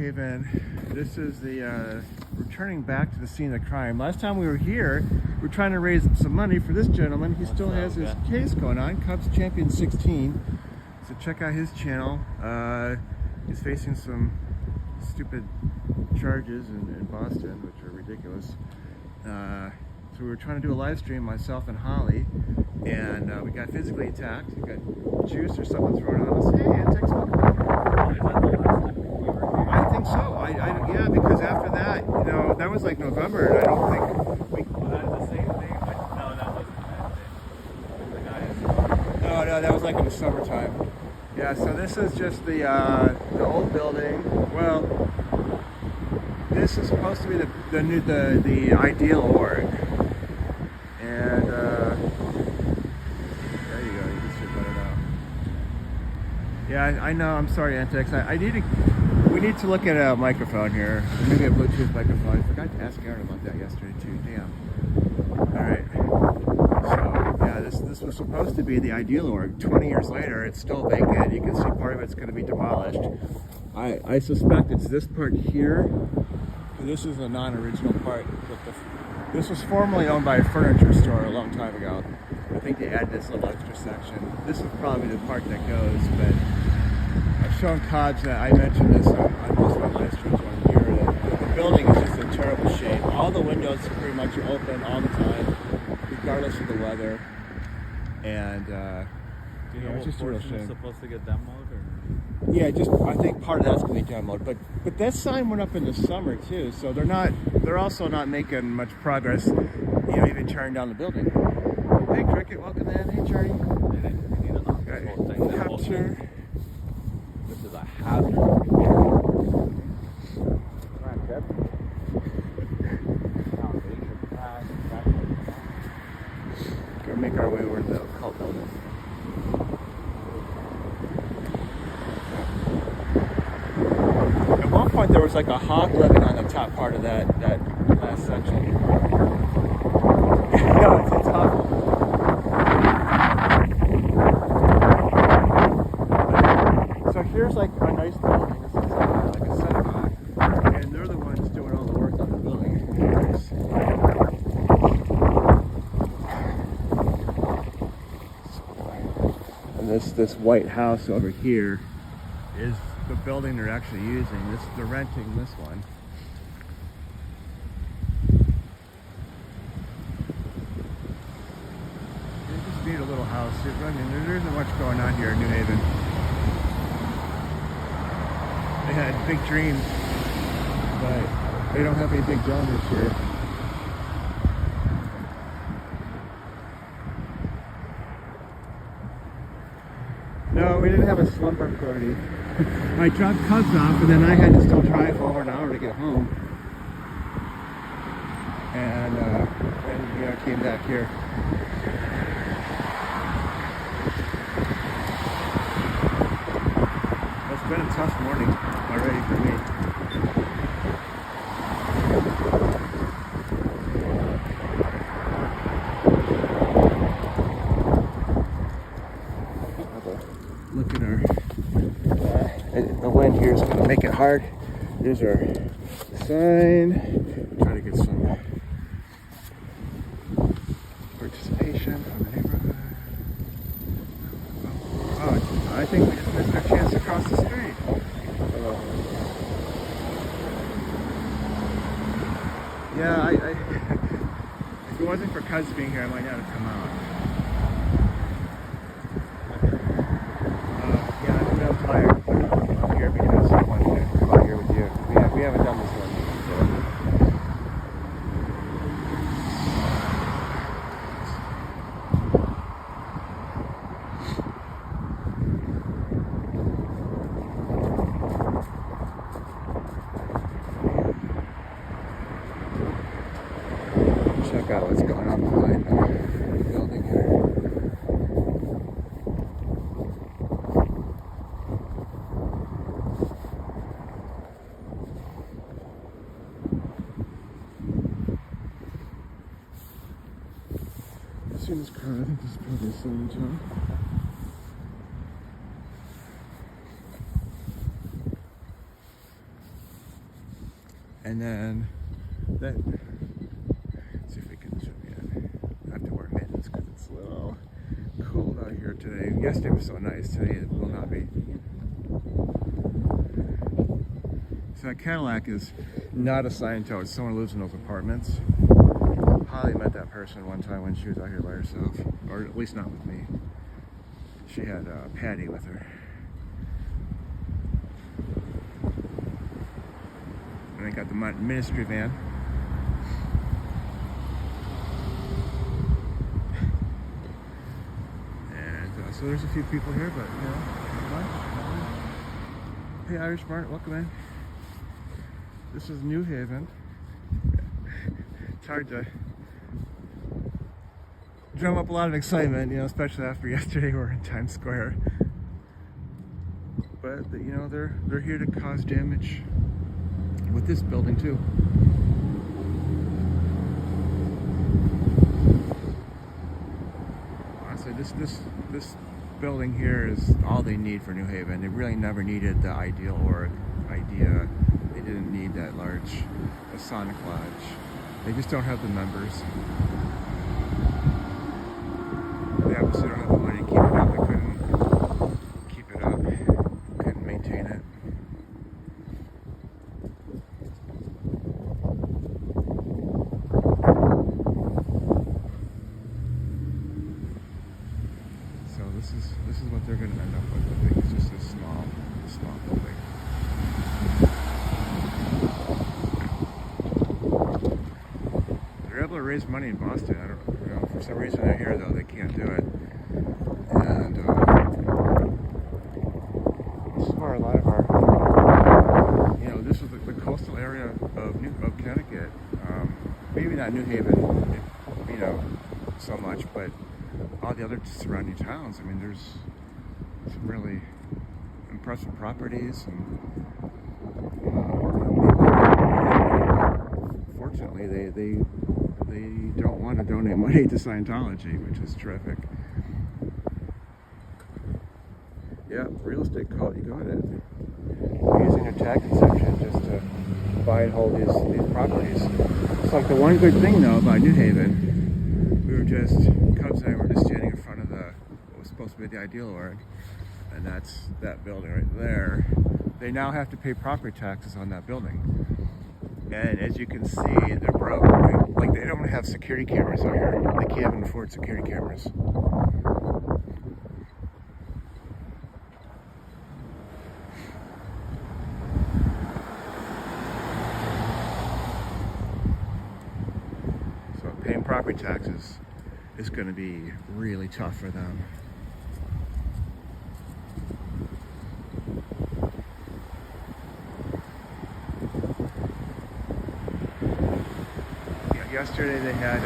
Haven. This is the returning back to the scene of the crime. Last time we were here, we were trying to raise some money for this gentleman. He still has his case going on, Cubs Champion 16. So check out his channel. He's facing some stupid charges in Boston, which are ridiculous. So we were trying to do a live stream, myself and Holly, and we got physically attacked. We got juice or something thrown on us. Hey, Antics, welcome back. I think so. Yeah, because after that, you know, that was like November, and I don't think we... Was that the same thing? No, that wasn't that thing. No, that was like in the summertime. Yeah, so this is just the old building. Well, this is supposed to be the ideal org. And there you go. You can see it better now. Yeah, I know. I'm sorry, Antics. We need to look at a microphone here. Maybe a Bluetooth microphone. I forgot to ask Aaron about that yesterday too. Damn. All right. So yeah, this was supposed to be the ideal org. 20 years later, it's still vacant. You can see part of it's going to be demolished. I suspect it's this part here. This is a non-original part. This was formerly owned by a furniture store a long time ago. I think they added this little extra section. This is probably the part that goes, but I've shown Codge that I mentioned this on most of my live streams on here. That the building is just in terrible shape. All the windows are pretty much open all the time, regardless of the weather. And do you know what portion is supposed to get demoed? Or? Yeah, I think part of that's going to be demoed. But that sign went up in the summer too, so they're also not making much progress, you know, even tearing down the building. Hey Cricket, welcome in. Hey Charlie. We need to knock this whole thing down. Capture. This is a hazard. Gotta make our way over to the cult building. At one point there was like a hog living on the top part of that last section. No, it's awful. So here's like a nice building. This is like a synagogue, and they're the ones doing all the work on the building. And this white house over here is the building they're actually using. They're renting this one. They just need a little house. I mean, there isn't much going on here in New Haven. They had big dreams, but they don't have any big jobs this year. No, we didn't have a slumber party. I dropped Cubs off, and then I had to still drive over an hour to get home. And you know, came back here. It's been a tough morning already for me. Look at our, the wind here is going to make it hard. There's our sign. Try to get some participation from the neighborhood. Oh, I think we just missed our chance to cross the street. Yeah, if it wasn't for Cuz being here, I might not have come out. I'm tired. I'm here because I wanted to come out here with you. We haven't done this one before. Check out what's going on behind the building here. As soon as crowd, I think this is probably a sewing job. And then that. Let's see if we can zoom in. I have to wear mittens because it's a little cool out here today. Yesterday was so nice. Today it will not be. So that Cadillac is not a Scientology. It's someone who lives in those apartments. Holly met that person one time when she was out here by herself, or at least not with me. She had Patty with her. And I got the ministry van. And so there's a few people here, but you know, not much. Hey, Irish Barnett, welcome in. This is New Haven. It's hard to drum up a lot of excitement, you know, especially after yesterday we were in Times Square. But you know, they're here to cause damage with this building too. Honestly, this building here is all they need for New Haven. They really never needed the ideal or idea. They didn't need that large Masonic lodge. They just don't have the members. They obviously don't have the money to keep it up. They couldn't keep it up. Couldn't maintain it. So this is what they're going to end up with. I think it's just a small building. They're able to raise money in Boston. I don't know. For some reason out here though they can't do it. And this is where a lot of our, you know, this is the coastal area of Connecticut. Maybe not New Haven, you know, so much, but all the other surrounding towns. I mean, there's some really impressive properties, and fortunately, they don't want to donate money to Scientology, which is terrific. Yeah, real estate cult, you got it. We're using a tax exemption just to buy and hold these properties. It's like the one good thing though about New Haven. Cubs and I were just standing in front of what was supposed to be the ideal org, and that's that building right there. They now have to pay property taxes on that building. And as you can see, they're broke. Like, they don't have security cameras out here. They can't even afford security cameras. So paying property taxes is going to be really tough for them. Yesterday they had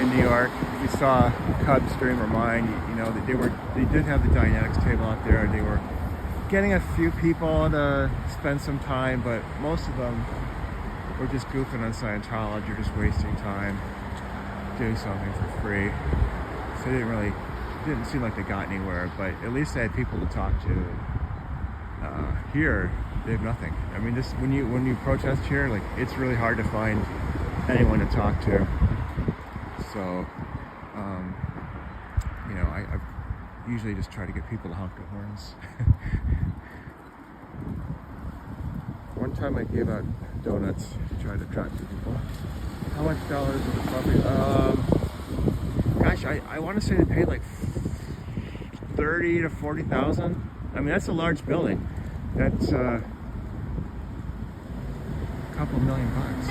in New York. We saw Cubs during Remind. You know, they did have the Dynamics table out there. They were getting a few people to spend some time, but most of them were just goofing on Scientology, or just wasting time doing something for free. So they didn't seem like they got anywhere. But at least they had people to talk to. Here, they have nothing. I mean, this when you protest here, like, it's really hard to find anyone to talk to. So, you know, I usually just try to get people to honk their horns. One time I gave out donuts to try to attract people. How much dollars was the property? Gosh, I want to say they paid like 30 to 40,000. I mean, that's a large building. That's a couple $1 million bucks.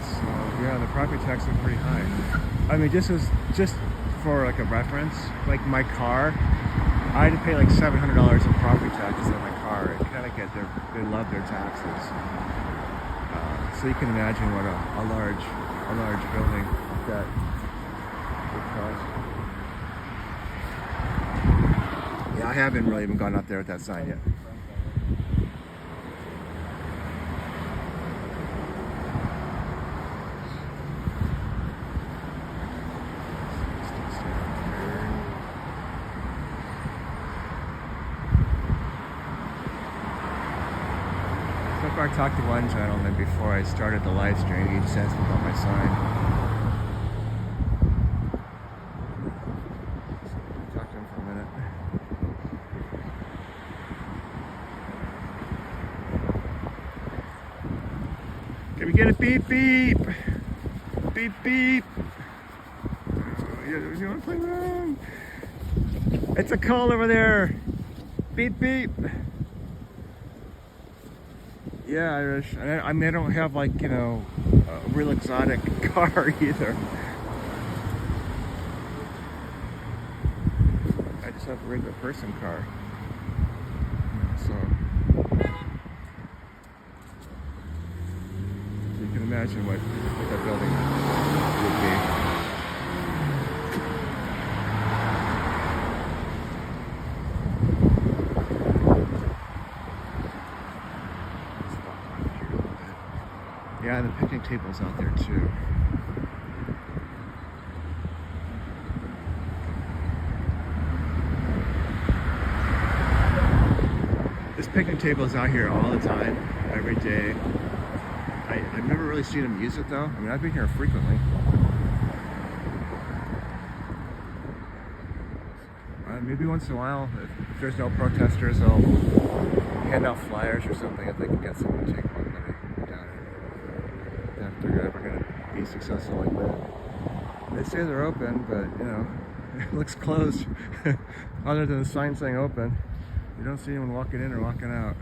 So yeah, the property tax is pretty high. I mean, just for like a reference, like my car, I had to pay like $700 in property taxes on my car. In Connecticut, they love their taxes. So you can imagine what a large building that would cost. Yeah, I haven't really even gone up there with that sign yet. So far I talked to one gentleman before I started the live stream. He just asked me about my sign. Talk to him for a minute. Can we get a beep beep? Beep beep. Oh, you want to play around? It's a call over there. Beep beep. Yeah, Irish. I mean, I don't have like, you know, a real exotic car either. I just have a regular person car. So you can imagine what that building would be. Yeah, the picnic table's out there too. This picnic table is out here all the time, every day. I've never really seen them use it though. I mean, I've been here frequently. Maybe once in a while, if there's no protesters, they'll hand out flyers or something if they can get someone to take one. If they're ever going to be successful like that. They say they're open, but you know, it looks closed. Other than the sign saying open, you don't see anyone walking in or walking out.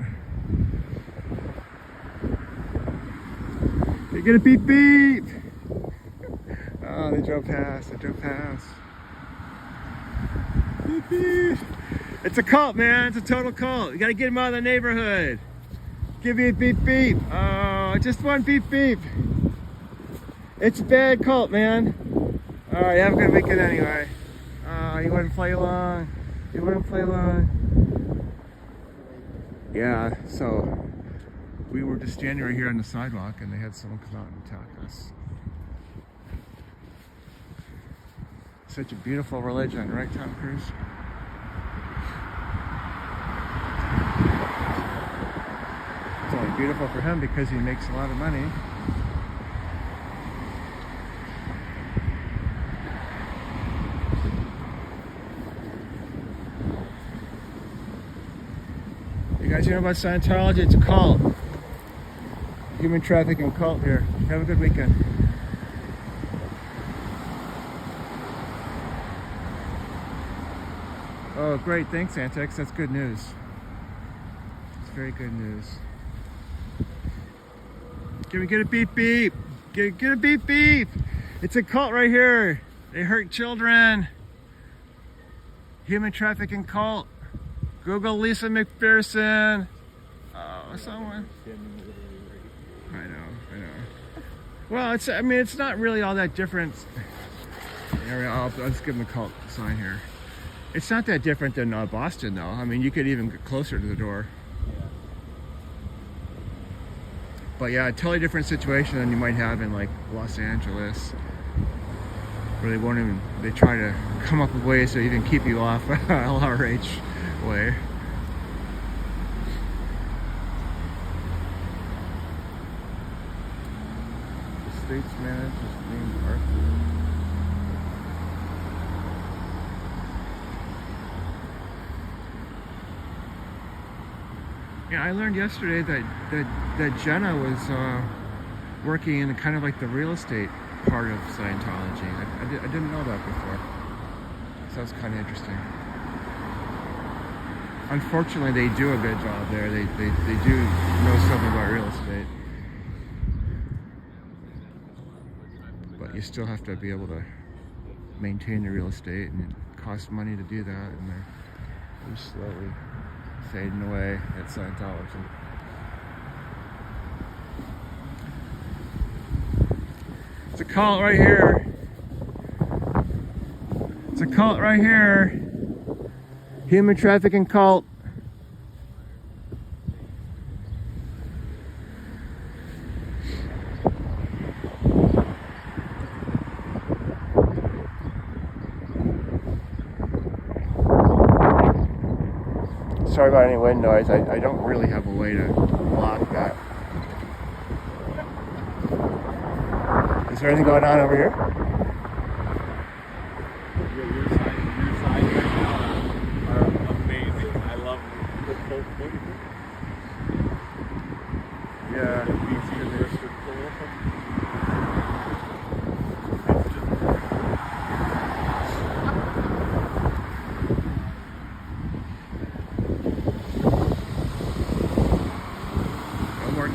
You get a beep beep! Oh, they drove past, Beep beep! It's a cult, man, it's a total cult. You gotta get them out of the neighborhood. Give me a beep beep. Oh, just one beep beep. It's a bad cult, man. Alright, have a good weekend anyway. You wouldn't play along. Yeah, so we were just standing right here on the sidewalk and they had someone come out and attack us. Such a beautiful religion, right, Tom Cruise? It's only beautiful for him because he makes a lot of money. You guys hear about Scientology? It's a cult. Human trafficking cult here. Have a good weekend. Oh, great. Thanks, Antex. That's good news. It's very good news. Can we get a beep beep? Get a beep beep. It's a cult right here. They hurt children. Human trafficking cult. Google Lisa McPherson. Oh, someone. I know. Well, it's not really all that different. I'll just give them a cult sign here. It's not that different than Boston, though. I mean, you could even get closer to the door. But yeah, a totally different situation than you might have in like Los Angeles, where they try to come up with ways to even keep you off LRH way. The state's manager is named Arthur. Yeah, I learned yesterday that Jenna was working in kind of like the real estate part of Scientology. I didn't know that before. So that's kind of interesting. Unfortunately, they do a good job there. They do know something about real estate. But you still have to be able to maintain the real estate, and it costs money to do that, and they're slowly fading away at Scientology. It's a cult right here. It's a cult right here. Human trafficking cult. Sorry about any wind noise. I don't really have a way to block that. Is there anything going on over here? Your sides right now are amazing. I love the whole point. Yeah. The BC versus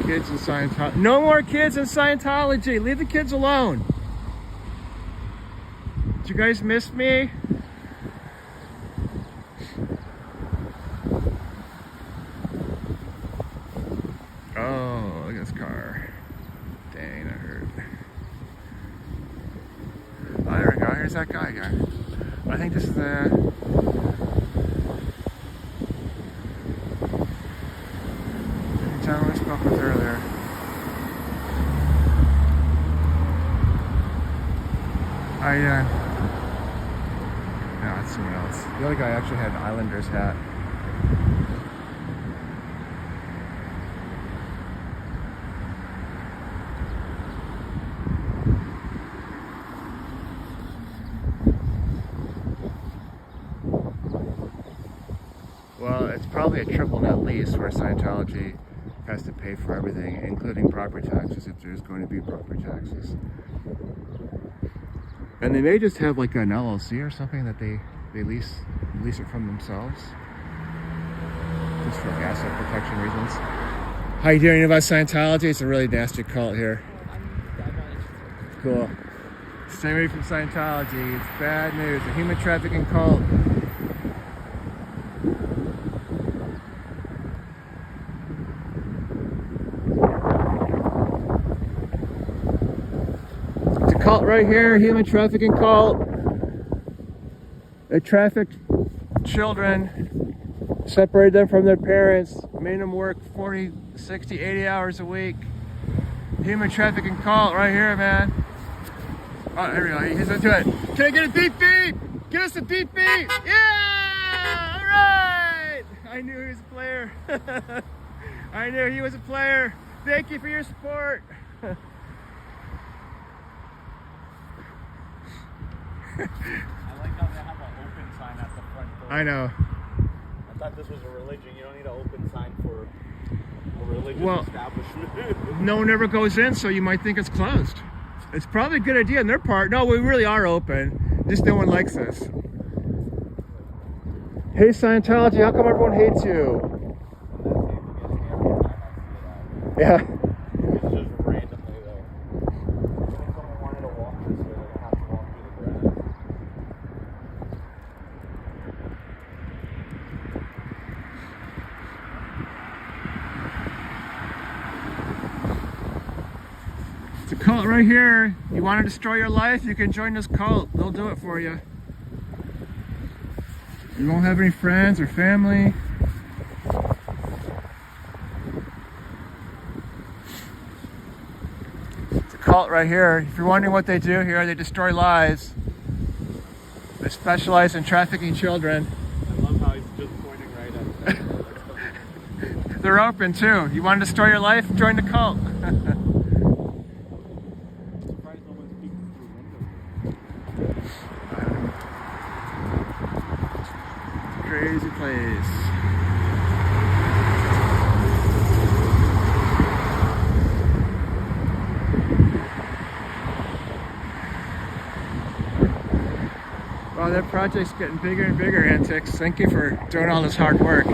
Kids in Scientology. No more kids in Scientology. Leave the kids alone. Did you guys miss me? Oh, look at this car. Dang, that hurt. Oh, there we go. Here's that guy again. I think this is the... gentleman we spoke with earlier. How you doing? No, it's someone else. The other guy actually had an Islanders hat. Well, it's probably a triple net lease where Scientology has to pay for everything, including property taxes, if there's going to be property taxes. And they may just have like an LLC or something that they lease it from themselves, just for asset protection reasons. How you doing about Scientology? It's a really nasty cult here. Cool. Stay away from Scientology. It's bad news. A human trafficking cult. Cult right here, human trafficking cult. They trafficked children, separated them from their parents, made them work 40, 60, 80 hours a week. Human trafficking cult right here, man. Oh, there we go. He's into it. Can I get a beep beep? Give us a beep beep. Yeah! All right! I knew he was a player. I knew he was a player. Thank you for your support. I like how they have an open sign at the front door. I know. I thought this was a religion. You don't need an open sign for a religious establishment. No one ever goes in, so you might think it's closed. It's probably a good idea on their part. No, we really are open. Just no one likes us. Hey, Scientology, how come everyone hates you? Yeah. It's just randomly though. If someone wanted to walk this way, they have to walk through the grass. It's a cult right here. You want to destroy your life? You can join this cult. They'll do it for you. You won't have any friends or family. It's a cult right here. If you're wondering what they do here, they destroy lives. They specialize in trafficking children. I love how he's just pointing right at that. They're open too. You want to destroy your life? Join the cult. Crazy place. Wow, that project's getting bigger and bigger, Antics. Thank you for doing all this hard work.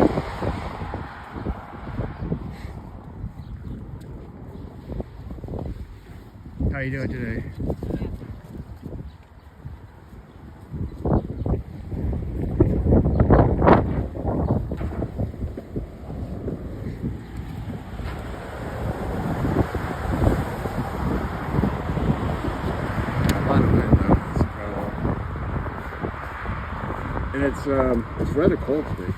How you doing today? And it's rather cold today.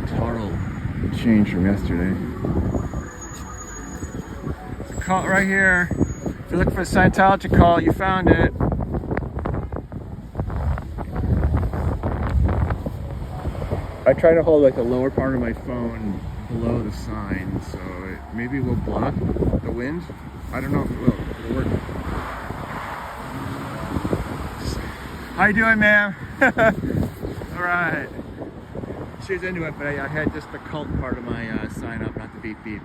Total change from yesterday. It's a cult right here. If you're looking for a Scientology cult, you found it. I try to hold like the lower part of my phone below the sign, so maybe we'll block the wind. I don't know if it will. It'll work. How you doing, ma'am? All right. She was into it, but I had just the cult part of my sign up, not the beep beep.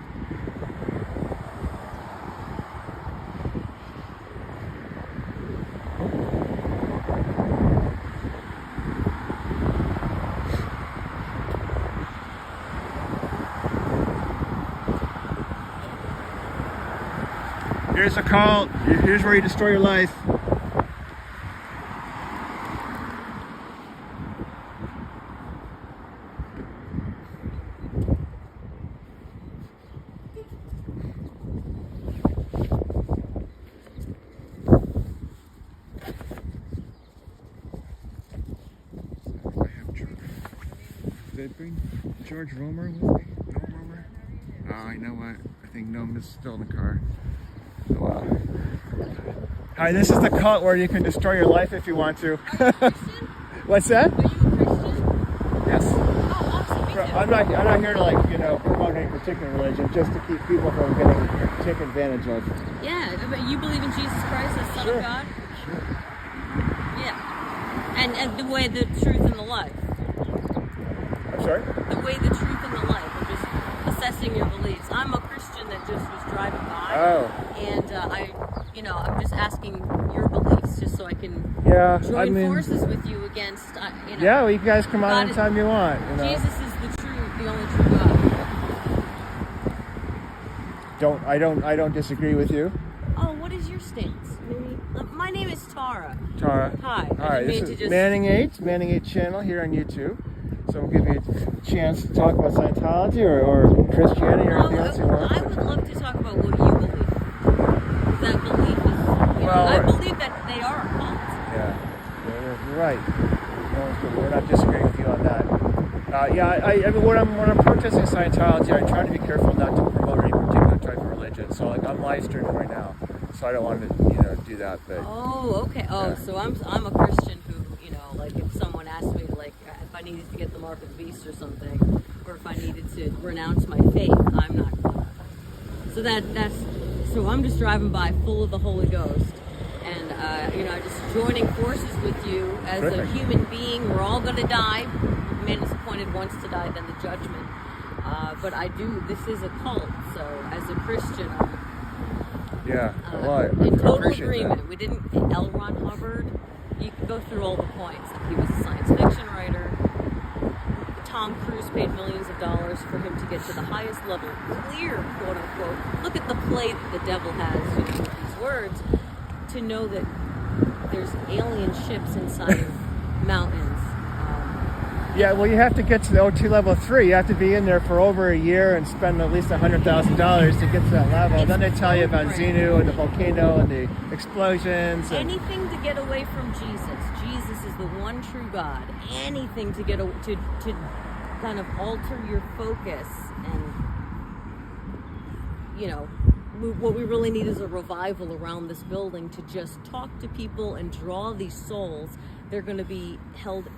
Here's a cult. Here's where you destroy your life. Did I bring George Romer with me? No Romer? Oh, you know what? I think Noam is still in the car. Oh, wow. Hi, this is the cult where you can destroy your life if you want to. What's that? Are you a Christian? Yes. Oh, awesome. Me too. I'm not here to, like, you know, promote any particular religion, just to keep people from getting taken advantage of. Yeah, but you believe in Jesus Christ as Son Sure. of God? Sure. Yeah. And the way, the truth, and the life. I'm sorry? The way, the truth, and the life. I'm just assessing your beliefs. I'm a Christian that just was driving by. Oh. And I'm just asking your beliefs just so I can Yeah, join forces with you against, Yeah, well, you guys come on God anytime you want. You know. Jesus is the only true God. I don't disagree with you. Oh, what is your stance? Maybe. My name is Tara. Tara. Hi. All right, this is Manning 8 channel here on YouTube. So we'll give you a chance to talk about Scientology or Christianity or anything else you want. I would love to talk about what you believe. That belief is. I believe that they are a cult. Yeah, you're right. We're not disagreeing with you on that. I mean, when I'm protesting Scientology, I try to be careful not to promote any particular type of religion. So, like, I'm live streaming right now, so I don't want to, do that. But oh, okay. Oh, yeah. so I'm a Christian who, like, if someone asked me, like, if I needed to get the mark of the beast or something, or if I needed to renounce my faith, I'm not gonna. So I'm just driving by full of the Holy Ghost, and just joining forces with you as Perfect. a human being. We're all gonna die. Man is appointed once to die, then the judgment. But this is a cult, so as a Christian, I in total appreciate agreement. that. We didn't. L. Ron Hubbard. You can go through all the points. He was a science fiction writer. Tom Cruise paid millions of dollars for him to get to the highest level, clear, quote unquote. Look at the play that the devil has with these words, to know that there's alien ships inside of mountains. Yeah, well, you have to get to the O2 level 3. You have to be in there for over a year and spend at least $100,000 to get to that level. Then they tell you about Xenu and the volcano and the explosions. Anything to get away from Jesus. Jesus is the one true God. Anything to get to kind of alter your focus, and what we really need is a revival around this building to just talk to people and draw these souls. They're going to be held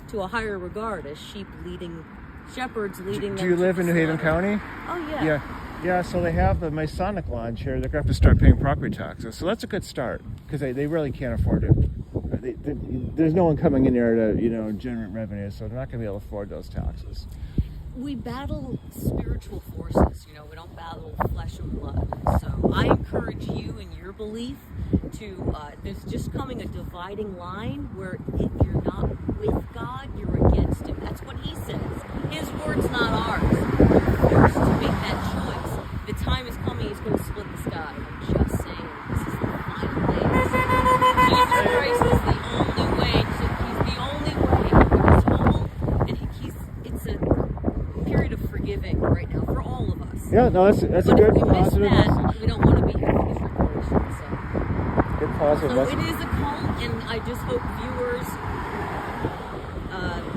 to a higher regard as shepherds leading them. Do you live in New Haven County? Oh, yeah. Yeah, so they have the Masonic Lodge here. They're going to have to start paying property taxes. So that's a good start, because they really can't afford it. There's no one coming in there to, generate revenue, so they're not going to be able to afford those taxes. We battle spiritual forces, we don't battle flesh and blood. So I encourage you in your belief to, there's just coming a dividing line where if you're not with God, you're against Him. That's what He says. His word's not ours. We're forced to make that choice. The time is coming, He's going to split the sky. I'm just saying, this is the final days. Jesus Christ is the only way. He's the only way. He's whole, and it's a period of forgiving right now for all of us. Yeah, no, that's a But good if we miss positive that, message. we don't want to be here for these reparations. Good positive So message. it is a cult, and I just hope viewers,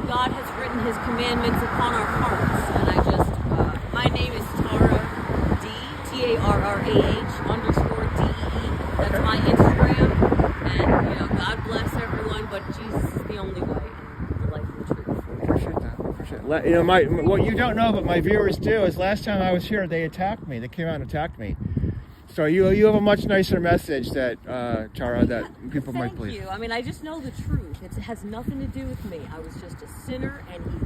God has written His commandments upon our hearts, and I just, my name is Tara D, TARRAH_DEE. That's my Instagram, and God bless everyone, but Jesus is the only way, and the life and the truth. Appreciate that. You know, what you don't know, but my viewers do, is last time I was here, they attacked me. They came out and attacked me. So you have a much nicer message that Tara, that people might believe. Thank you. I mean, I just know the truth. It has nothing to do with me. I was just a sinner, and He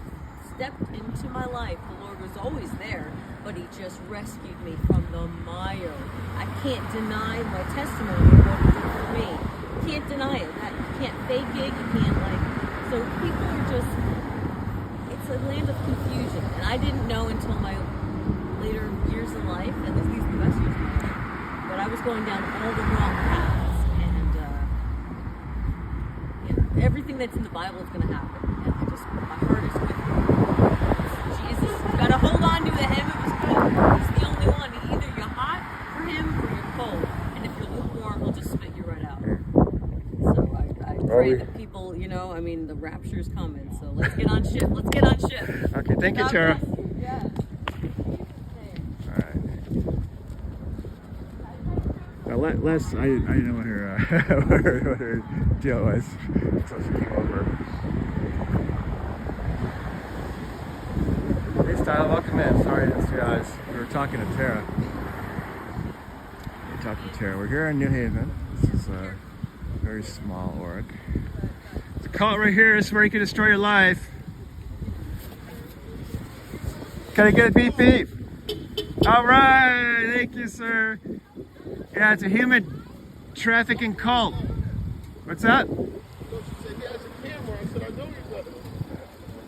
stepped into my life. The Lord was always there, but He just rescued me from the mire. I can't deny my testimony of what He did for me. You can't deny it. You can't fake it. You can't so people are just. It's a land of confusion, and I didn't know until my later years in life, and at least the best years of my life, that I was going down all the wrong paths, and everything that's in the Bible is going to happen. And my heart is with Jesus. You got to hold on to Him. It was good. He's the only one. Either you're hot for Him or you're cold, and if you're lukewarm, He'll just spit you right out. So I pray that people, I mean, the rapture's coming. So let's get on ship. Let's get on ship. Okay, thank you, God Tara. bless you. Yes. Now, Les, I didn't know what her deal was, so she came over. Hey, Style, welcome in. Sorry I didn't see you guys. We were talking to Tara. We're here in New Haven. This is a very small org. It's a cult right here. This is where you can destroy your life. Can I get a beep beep? All right, thank you, sir. Yeah, it's a human trafficking cult. What's that?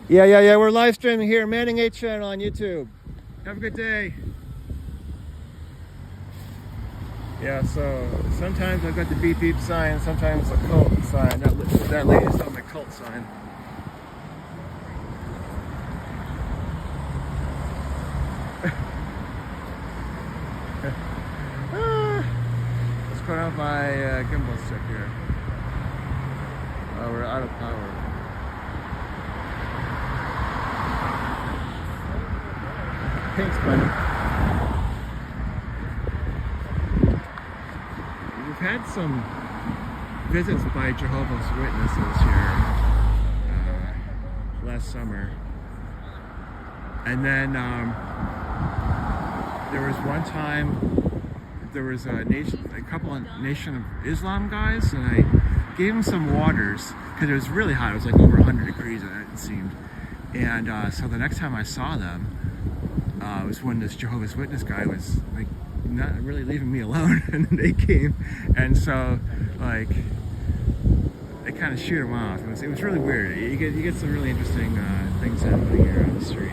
Yeah. We're live streaming here, Manning 8 channel on YouTube. Have a good day. Yeah, so sometimes I've got the beep beep sign, sometimes a cult sign. That lady's on my cult sign. Let's put out my gimbal stick here. Oh, we're out of power. Thanks, buddy. We've had some visits by Jehovah's Witnesses here last summer. And then there was one time there was a couple of Nation of Islam guys, and I gave them some waters because it was really hot. It was like over 100 degrees, it seemed. And so the next time I saw them was when this Jehovah's Witness guy was like not really leaving me alone, and they came, and so like they kind of shoot him off. It was really weird. You get some really interesting things happening here on the street.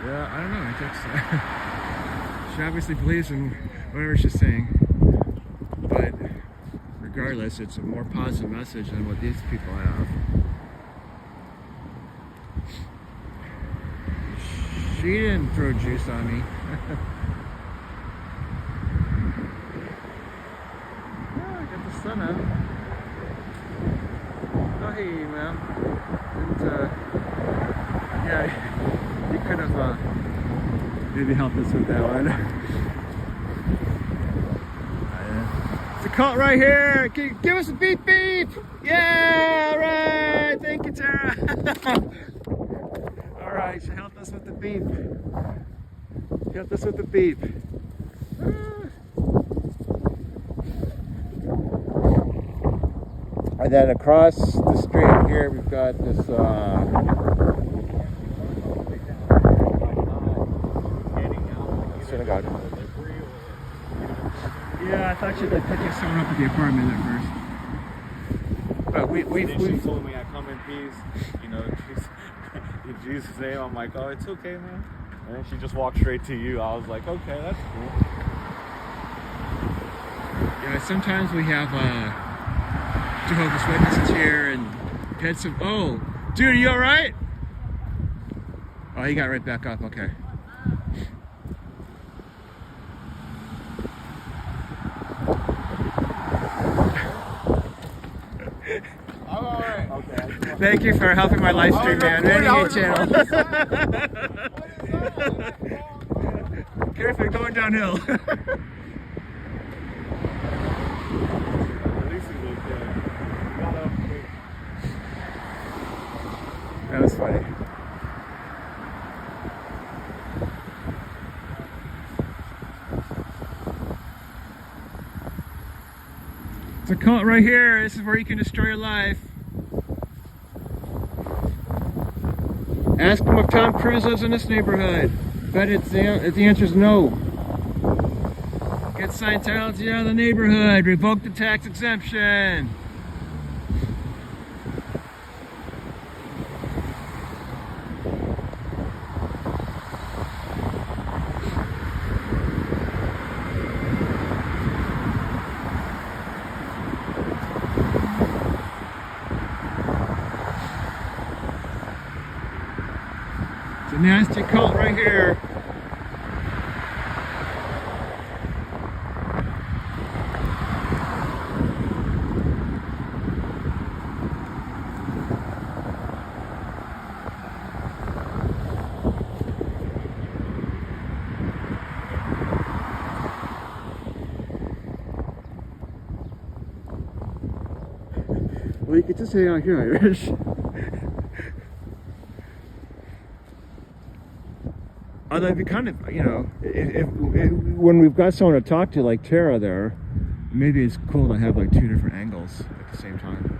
Yeah, I don't know. I guess she obviously believes in whatever she's saying, but regardless, it's a more positive message than what these people have. She didn't throw juice on me. Oh, I got the sun out. Oh, hey, man. And, yeah. You could have maybe helped us with that one. It's a cult right here. Give us a beep beep. Yeah, all right. Thank you, Tara. All right, she helped us with the beep. And then across the street here, we've got this. Synagogue. Yeah, I thought you'd like picking someone up at the apartment at first. But we She told me I come in peace, in Jesus' name. I'm like, oh, it's okay, man. And then she just walked straight to you. I was like, okay, that's cool. Yeah, sometimes we have Jehovah's Witnesses here and had some. Oh, dude, are you all right? Oh, he got right back up. Okay. I Alright. Okay. Thank you for helping my live stream, man. Renegade channel. Careful, you're going downhill. At least it was good. That was funny. It's a cult right here. This is where you can destroy your life. Ask them if Tom Cruise lives in this neighborhood. But the answer is no. Get Scientology out of the neighborhood. Revoke the tax exemption. It's a nasty cult right here. Well, you could just hang out here, Irish. Although it'd be kind of, you know, if when we've got someone to talk to like Tara there, maybe it's cool to have like two different angles at the same time.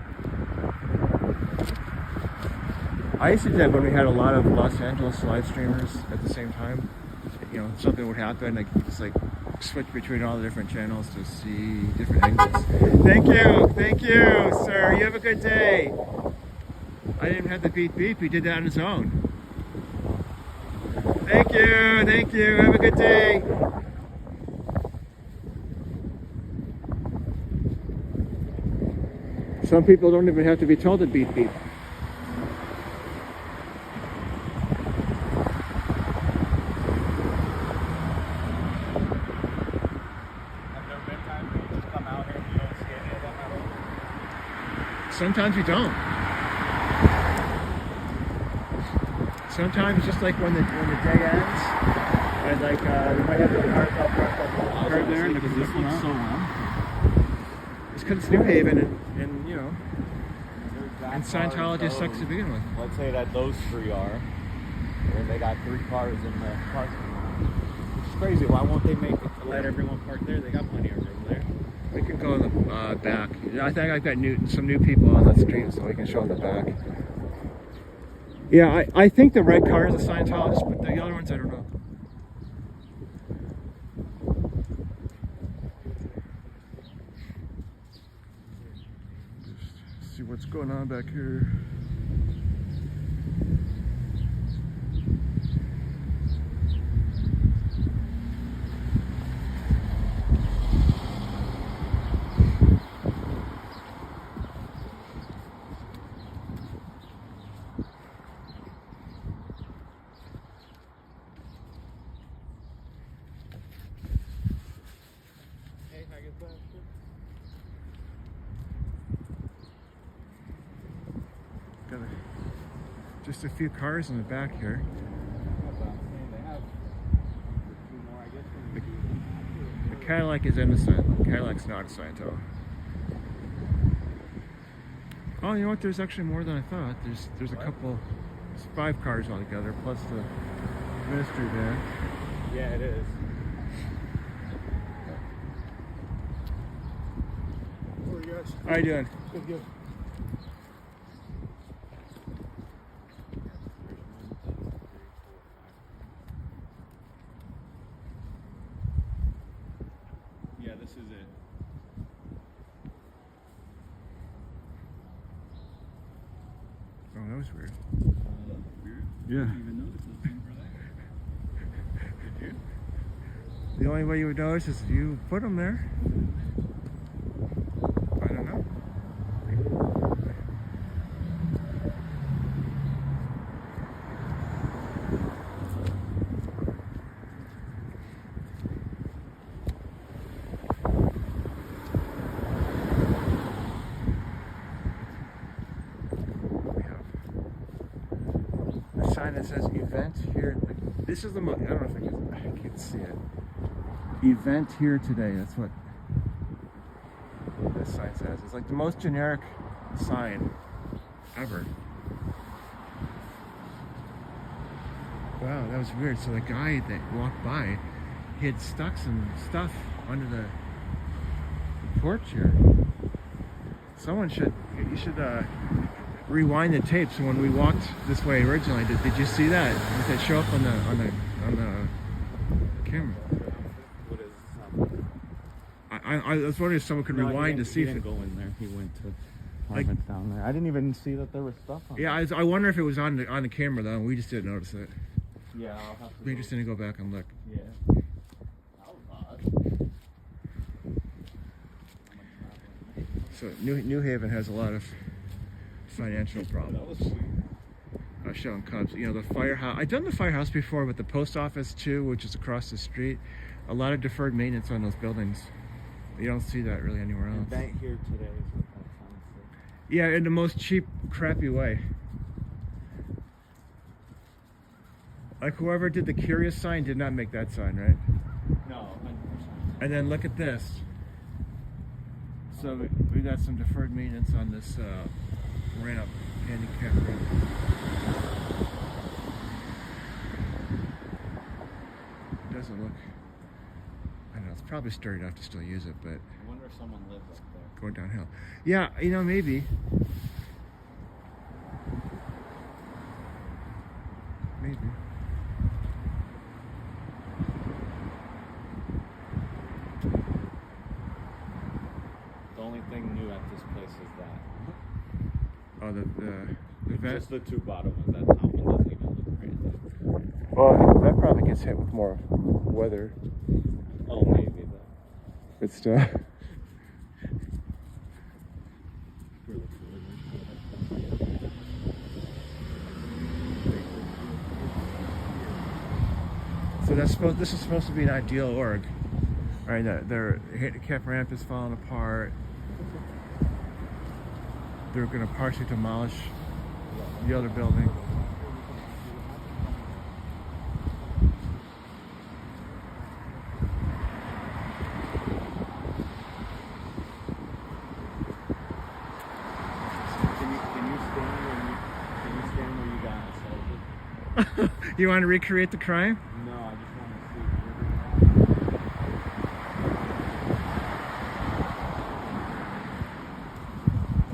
I used to do that when we had a lot of Los Angeles live streamers at the same time. You know, something would happen, like you just like switch between all the different channels to see different angles. Thank you, sir. You have a good day. I didn't have the beep beep. He did that on his own. Thank you. Have a good day. Some people don't even have to be told to beep beep. Sometimes you don't. Sometimes just like when the day ends, and like we might have the cars up front there, and this looks so long. It's because it's New Haven, and you know, and Scientology sucks to begin with. Let's say that those three are, and they got 3 cars in the parking lot. It's crazy. Why won't they make it to let everyone park there? They got plenty of room there. We can go in the back. I think I've got some new people on the stream, so we can show them the back. Yeah, I think the red car is a Scientologist, but the other ones I don't know. Just see what's going on back here. Got just a few cars in the back here. The Cadillac is innocent. The Cadillac's not a Scientology. Oh, you know what? There's actually more than I thought. There's a couple. There's 5 cars altogether, plus the ministry van. Yeah, it is. How you doing? Good. Yeah, this is it. Oh, that was weird. Weird? Yeah. I didn't even notice those things were there. Did you? The only way you would notice is if you put them there. I don't know. sign that says event here. This is the most, I don't know if I can see it. Event here today. That's what this sign says. It's like the most generic sign ever. Wow, that was weird. So the guy that walked by, he had stuck some stuff under the porch here. You should rewind the tapes. When we walked this way originally, did you see that? Did that show up on the camera? What is I was wondering if someone could rewind to see if it. Go in there. He went to apartments down there. I didn't even see that there was stuff on. Yeah, I wonder if it was on the camera though. We just didn't notice it. Yeah, I'll have to. We just didn't go back and look. Yeah. That was odd. So New Haven has a lot of financial problems. That was sweet. I was showing Cubs. You know, the firehouse. I've done the firehouse before, but the post office too, which is across the street. A lot of deferred maintenance on those buildings. You don't see that really anywhere else. Event here today is what that sign said. Yeah, in the most cheap, crappy way. Like whoever did the Curious sign did not make that sign, right? No, 100%. And then look at this. So we got some deferred maintenance on this ramp, handicap ramp. It doesn't look, I don't know, it's probably sturdy enough to still use it, but I wonder if someone lives up there. going downhill. Yeah, you know, maybe. Maybe. The only thing new at this place is that. Oh, the vent? Just the two bottom ones. That top one doesn't even look crazy. Well, that probably gets hit with more weather. Oh, maybe though. But still. So this is supposed to be an ideal org. All right, their handicap ramp is falling apart. They're going to partially demolish the other building. Can you stand where you got assaulted? You want to recreate the crime? No, I just want to see.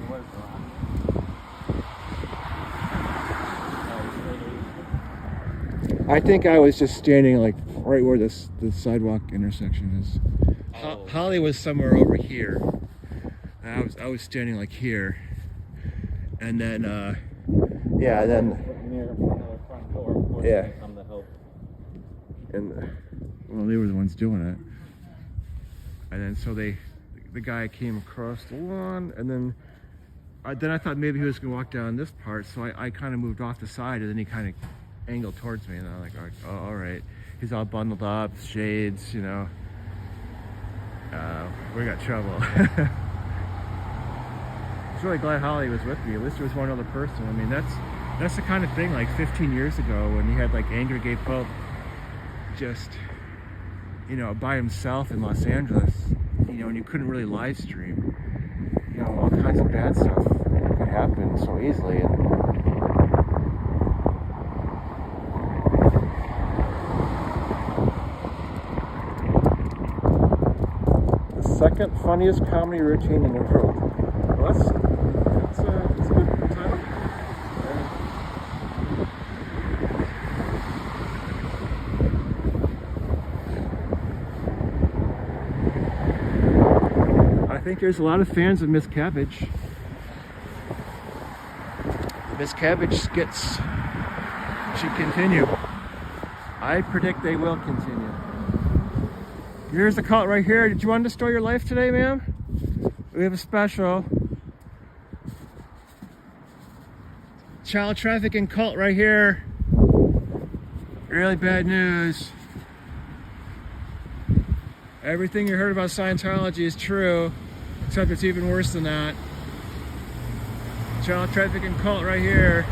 What is that? I think I was just standing like right where the sidewalk intersection is. Oh. Holly was somewhere over here. And I was standing like here, and then yeah, then Near the front door, of course, Yeah. they come to help. and well, they were the ones doing it, and then so the guy came across the lawn, and then I thought maybe he was gonna walk down this part, so I kind of moved off the side, and then he kind of angled towards me, and I'm like, oh, all right. He's all bundled up, shades, you know. We got trouble. I was really glad Holly was with me. At least there was one other person. I mean, that's the kind of thing like 15 years ago when you had like Angry Gay Pope just, you know, by himself in Los Angeles, you know, and you couldn't really live stream. You know, all kinds of bad stuff could happen so easily. And the second funniest comedy routine in the world. Well, that's a good title. I think there's a lot of fans of Miss Cabbage. Miss Cabbage skits should continue. I predict they will continue. Here's the cult right here. Did you want to store your life today, ma'am? We have a special. Child trafficking cult right here. Really bad news. Everything you heard about Scientology is true, except it's even worse than that. Child trafficking cult right here.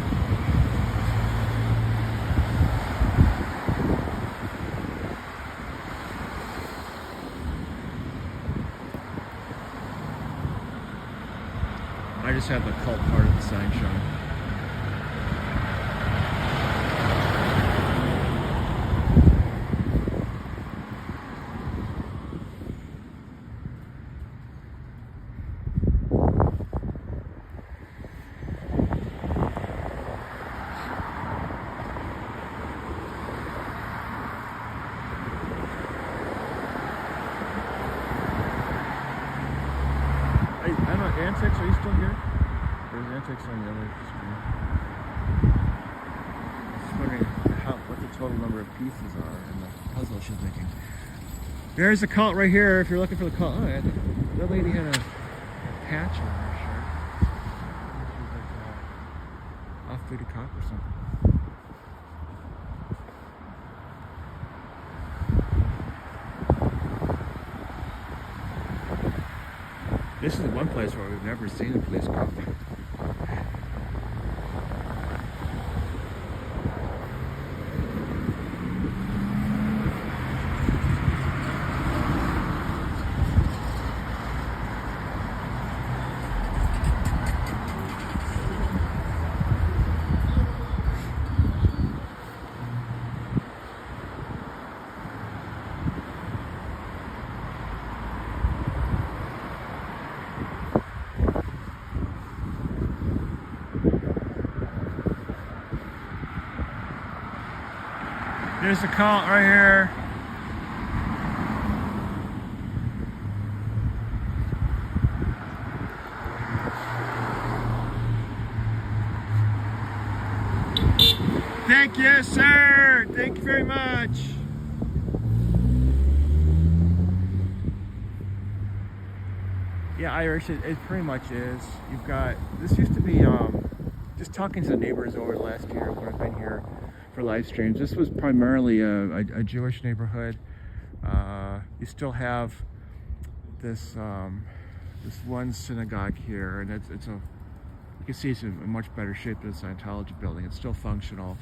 just have the cult part of the sign shown. I don't know, Antics, are you still here? There's Antics on the other screen. Just wondering what the total number of pieces are in the puzzle she's making. There's the cult right here if you're looking for the cult. Oh, yeah, that lady had a patch on her shirt. She was like off-duty cop or something. This is the one place where we've never seen a police car. There's the cult right here. Thank you, sir. Thank you very much. Yeah, Irish, it pretty much is. You've got, this used to be, just talking to the neighbors over the last year when I've been here for live streams. This was primarily a Jewish neighborhood. You still have this this one synagogue here, and it's a, you can see it's in much better shape than the Scientology building. It's still functional,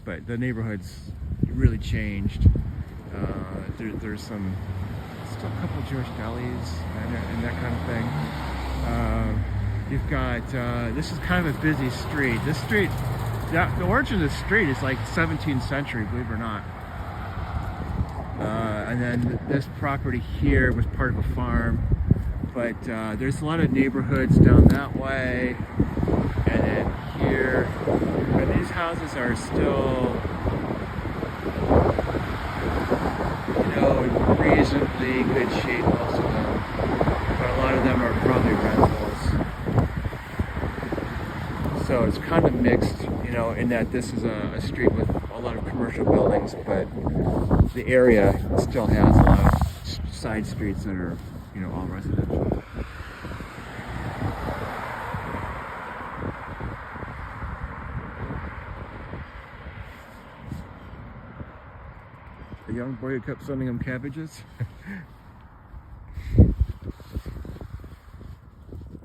but the neighborhood's really changed. There's still a couple of Jewish delis and that kind of thing. You've got this is kind of a busy street. This street. Yeah, the origin of the street is like 17th century, believe it or not. And then this property here was part of a farm, but there's a lot of neighborhoods down that way, and then here. And these houses are still, you know, in reasonably good shape, most of them, but a lot of them are probably rentals. So it's kind of mixed, you know, in that this is a street with a lot of commercial buildings, but the area still has a lot of side streets that are, you know, all residential. The young boy who kept sending him cabbages. I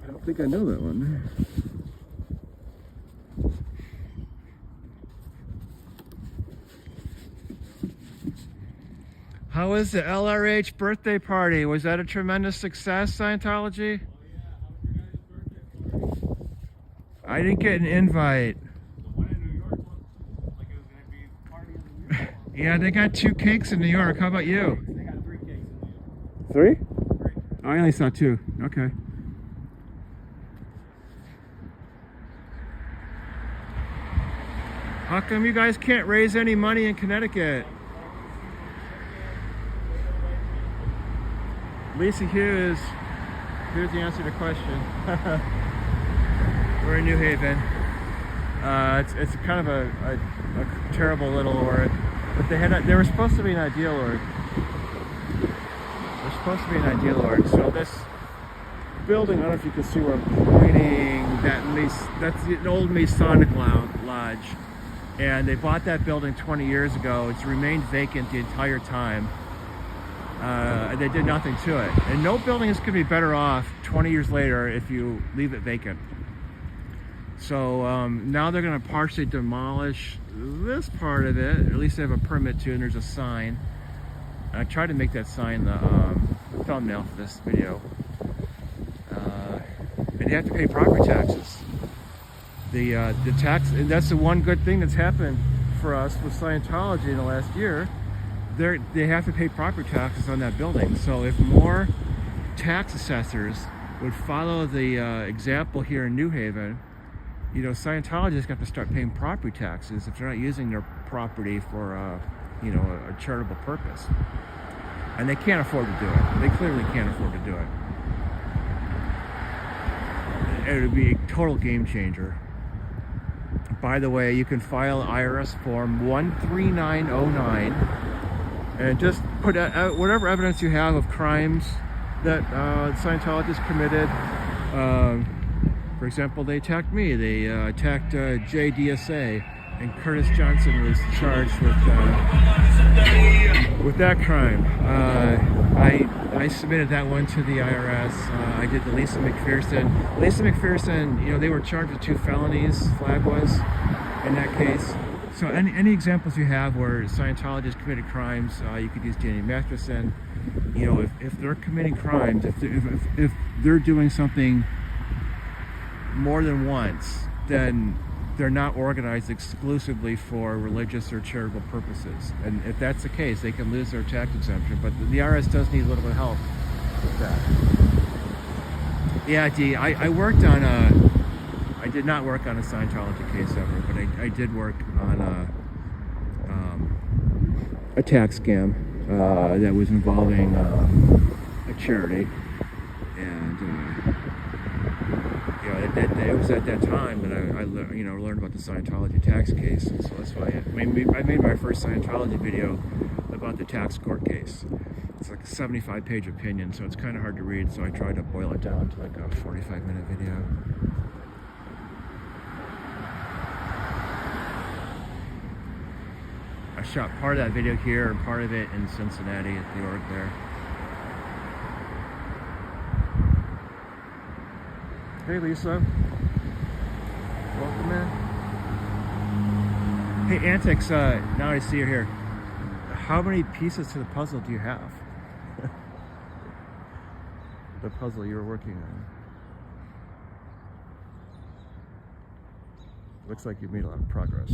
don't think I know that one. How was the LRH birthday party? Was that a tremendous success, Scientology? Oh yeah, how was your guys' birthday party? I didn't get an invite. The one in New York looked like it was going to be the party of the year. Yeah, they got 2 cakes in New York. How about you? They got 3 cakes in New York. 3? 3. Oh, I only saw 2. Okay. How come you guys can't raise any money in Connecticut? Lisa Hughes, here's the answer to the question. We're in New Haven. It's kind of a terrible little org, but they were supposed to be an ideal org. They're supposed to be an ideal org. So this building, I don't know if you can see where I'm pointing. That's the old Masonic lodge, and they bought that building 20 years ago. It's remained vacant the entire time. They did nothing to it. And no building is going to be better off 20 years later if you leave it vacant. So now they're going to partially demolish this part of it. At least they have a permit to, and there's a sign. I tried to make that sign the thumbnail for this video. And they have to pay property taxes. The tax, and that's the one good thing that's happened for us with Scientology in the last year. They have to pay property taxes on that building. So if more tax assessors would follow the example here in New Haven, you know, Scientologists have to start paying property taxes if they're not using their property for, you know, a charitable purpose. And they can't afford to do it. They clearly can't afford to do it. It would be a total game changer. By the way, you can file IRS form 13909 and just put out whatever evidence you have of crimes that Scientologists committed. For example, they attacked me. They attacked JDSA, and Curtis Johnson was charged with that crime. I submitted that one to the IRS. I did the Lisa McPherson. Lisa McPherson, you know, they were charged with 2 felonies, Flag was, in that case. So any examples you have where Scientologists committed crimes, you could use Danny Matheson. You know, if they're committing crimes, if they're doing something more than once, then they're not organized exclusively for religious or charitable purposes. And if that's the case, they can lose their tax exemption. But the IRS does need a little bit of help with that. Yeah, Dee, I worked on I did not work on a Scientology case ever, but I did work on a tax scam that was involving a charity. And you know, it was at that time that I you know, learned about the Scientology tax case. And so that's why I made my first Scientology video about the tax court case. It's like a 75-page opinion, so it's kind of hard to read, so I tried to boil it down to like a 45-minute video. I shot part of that video here and part of it in Cincinnati at the org there. Hey Lisa. Welcome in. Hey Antics, now I see you here. How many pieces to the puzzle do you have? The puzzle you were working on. Looks like you've made a lot of progress.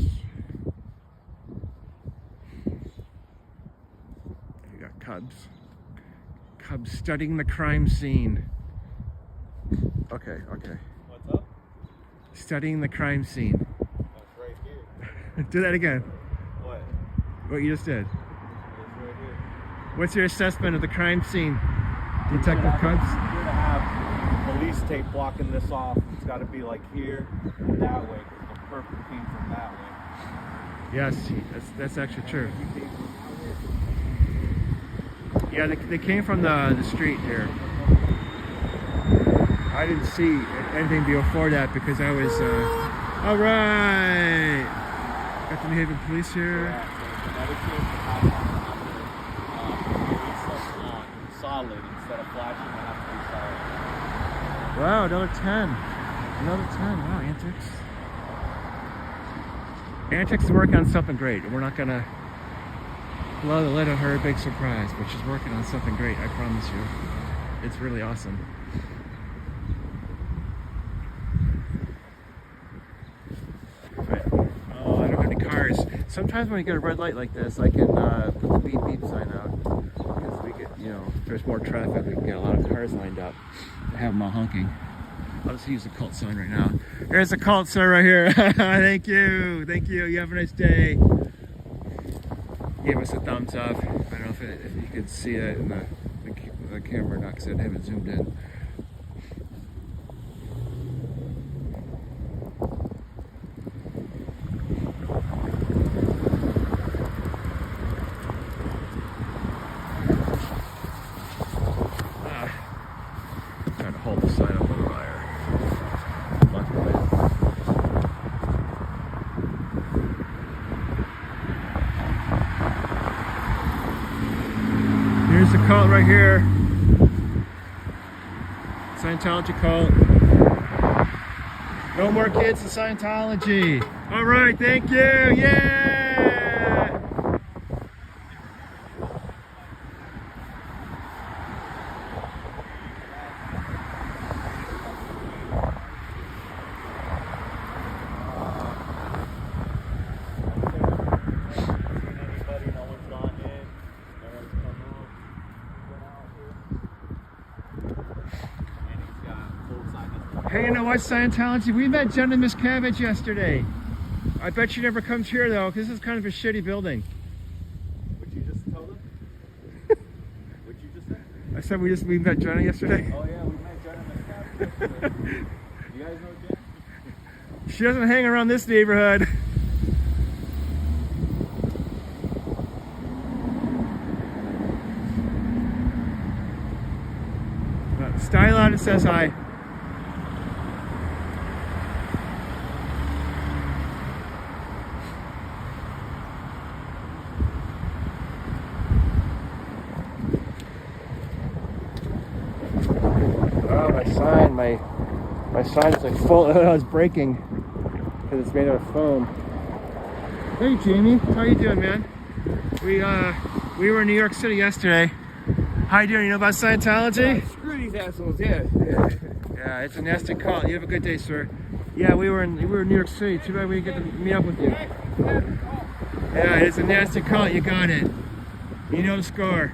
You got Cubs. Cubs studying the crime scene. Okay. What's up? Studying the crime scene. That's right here. Do that again. What? What you just did. It's right here. What's your assessment of the crime scene, Detective Cubs? You're gonna have police tape blocking this off. It's got to be like here and that way, because the purple came from that way. Yes, that's actually true. Yeah, they came from the street here. I didn't see anything before that because I was, all right. Got the New Haven police here. Solid instead of flashing, I have to be solid. Wow, another 10. Another 10. Wow, Antics. Antics is working on something great. We're not going to let her a big surprise, but she's working on something great, I promise you. It's really awesome. Oh, I don't have any cars. Sometimes when you get a red light like this, I can put the beep beep sign out. Because we get, you know, if there's more traffic, we can get a lot of cars lined up. I have them all honking. I'll just use the cult sign right now. Here's the cult sign right here. Thank you. You have a nice day. Gave us a thumbs up. I don't know if you could see it in the camera or not, because I haven't zoomed in. Trying to hold the sign up a little higher. Here's the cult right here. Scientology cult. No more kids in Scientology. All right, thank you. Yeah. about Scientology? We met Jenna Miscavige yesterday. I bet she never comes here though, because this is kind of a shitty building. What'd you just tell them? What'd you just say? I said we met Jenna yesterday. Oh yeah, we met Jenna Miscavige. You guys know Jen? She doesn't hang around this neighborhood. Style out and says hi. Oh, my sign is like full. It's breaking because it's made out of foam. Hey Jamie, how you doing, man? We were in New York City yesterday. How you doing? You know about Scientology? Screw these assholes, yeah. Yeah, it's a nasty call. You have a good day, sir. Yeah, we were in New York City. Too bad we didn't get to meet up with you. Yeah, it's a nasty call. You got it. You know the score.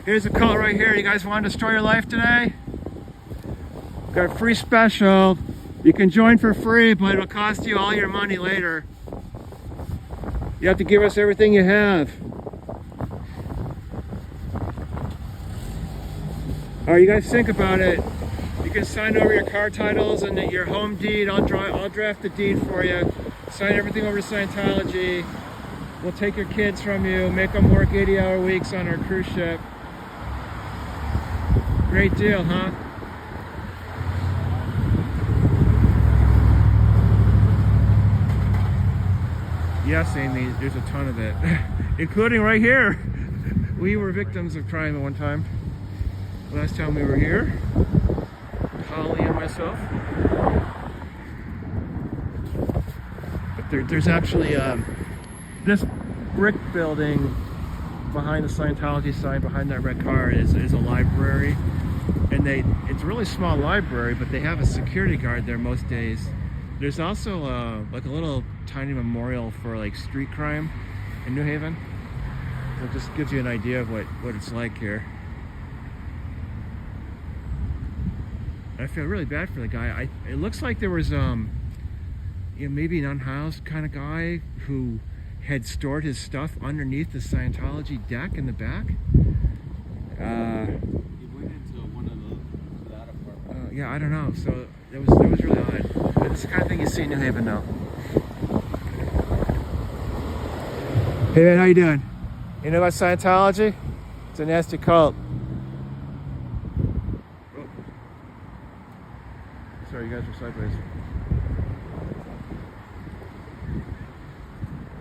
Here's a call right here. You guys want to destroy your life today? Got a free special. You can join for free, but it'll cost you all your money later. You have to give us everything you have. Alright, you guys think about it. You can sign over your car titles and your home deed. I'll draft the deed for you. Sign everything over to Scientology. We'll take your kids from you, make them work 80-hour weeks on our cruise ship. Great deal, huh? Yes, Amy, there's a ton of it. Including right here. We were victims of crime at one time. Last time we were here, Holly and myself. But there's actually this brick building behind the Scientology sign, behind that red car, is a library. And it's a really small library, but they have a security guard there most days. There's also like a little tiny memorial for like street crime in New Haven. So it just gives you an idea of what it's like here. I feel really bad for the guy. It looks like there was maybe an unhoused kind of guy who had stored his stuff underneath the Scientology deck in the back. He went into one of that apartment. Yeah, I don't know. So it was really odd. But it's the kind of thing you see in New Haven now. Hey man, how you doing? You know about Scientology? It's a nasty cult. Sorry, you guys are sideways.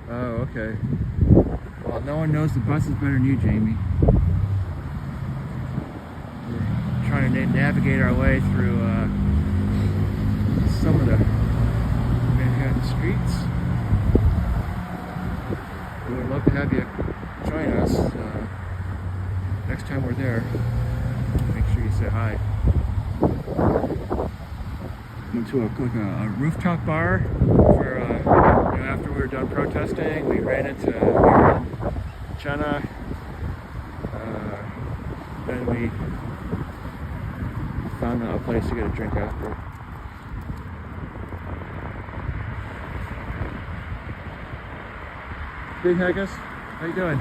Oh, okay. Well, no one knows the bus is better than you, Jamie. We're trying to navigate our way through some of the Manhattan streets. We would love to have you join us next time we're there. Make sure you say hi. Went to a rooftop bar for after we were done protesting. We ran into Jenna. Then we found a place to get a drink after. Big Haggis, how you doing?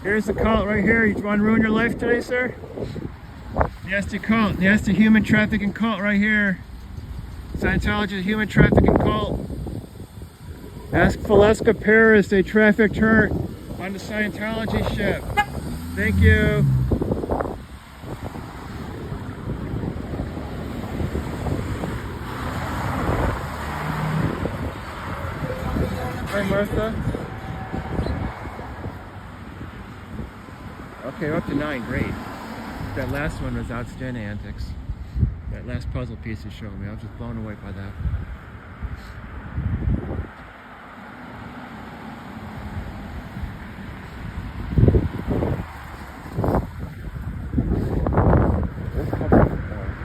Here's the cult right here. You want to ruin your life today, sir? Nasty cult, nasty human trafficking cult right here. Scientology is a human trafficking cult. Ask Valeska Paris, they trafficked her on the Scientology ship. Thank you. Hi, Martha. Okay, we're up to 9, great. That last one was outstanding antics. That last puzzle piece you showed me, I was just blown away by that.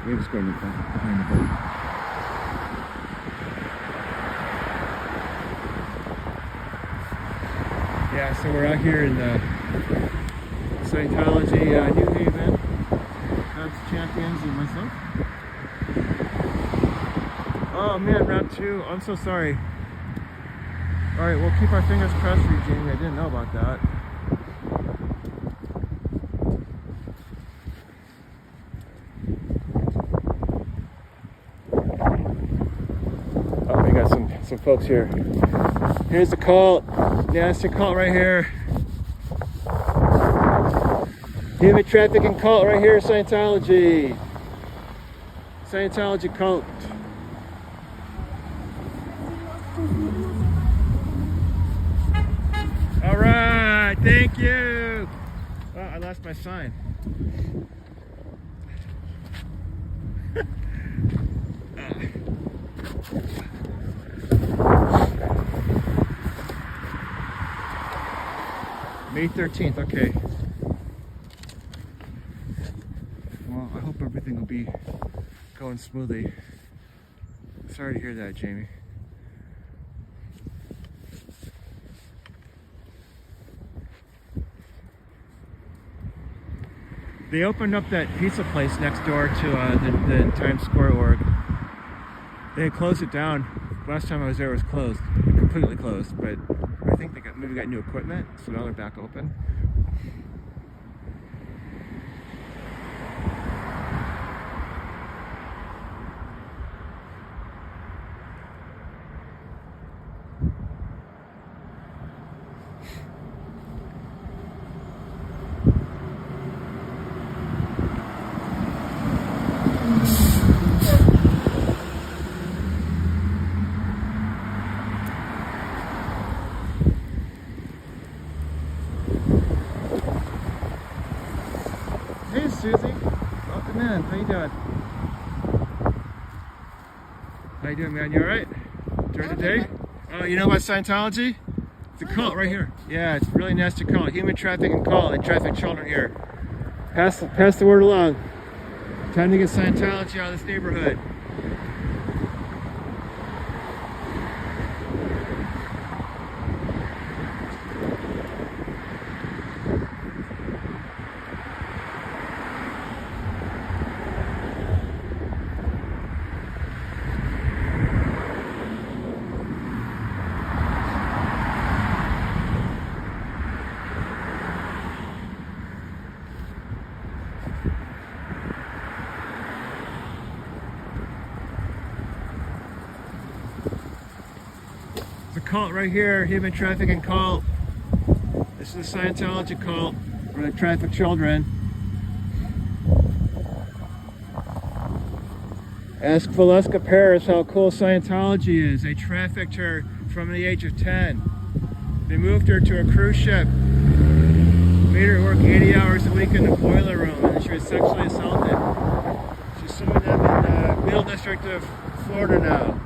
We're just going behind the boat. Yeah, so we're out here in the Scientology New Haven. That's champion. scans of myself. Oh man, round 2. I'm so sorry. Alright, we'll keep our fingers crossed for you, Jamie. I didn't know about that. Oh, we got some folks here. Here's the cult. Nasty cult right here. Human trafficking cult right here, Scientology. Scientology cult. All right, thank you. Oh, I lost my sign. May 13th, okay. Well, I hope everything will be going smoothly. Sorry to hear that, Jamie. They opened up that pizza place next door to the Times Square org. They had closed it down. Last time I was there, it was closed, completely closed. But I think they maybe got new equipment, so now they're back open. Hey Susie, welcome in. How you doing? How you doing, man? You all right? During the day? Oh, you know about Scientology? It's a cult right here. Yeah, it's a really nasty cult. Human trafficking cult. They traffic children here. Pass the word along. Time to get Scientology out of this neighborhood. The cult right here, human trafficking cult. This is a Scientology cult where they traffic children. Ask Valeska Paris how cool Scientology is. They trafficked her from the age of 10. They moved her to a cruise ship, made her work 80 hours a week in the boiler room, and then she was sexually assaulted. She's suing them in the Middle District of Florida now.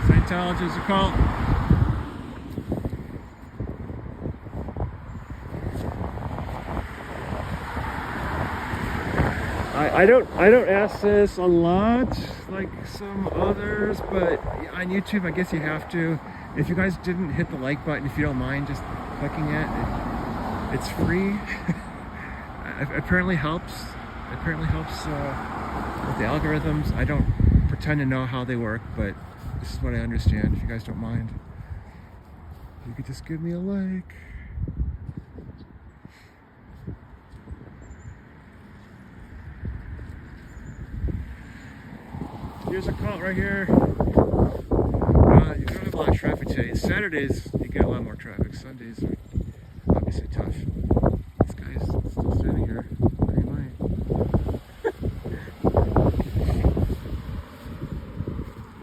Scientology is a cult. I don't ask this a lot like some others, but on YouTube I guess you have to. If you guys didn't hit the like button, if you don't mind just clicking it, it's free. It apparently helps. It apparently helps with the algorithms. I don't pretend to know how they work, but this is what I understand. If you guys don't mind, you could just give me a like. Here's a cult right here. You don't have a lot of traffic today. Saturdays you get a lot more traffic. Sundays are obviously tough. This guy's still standing here. Very late.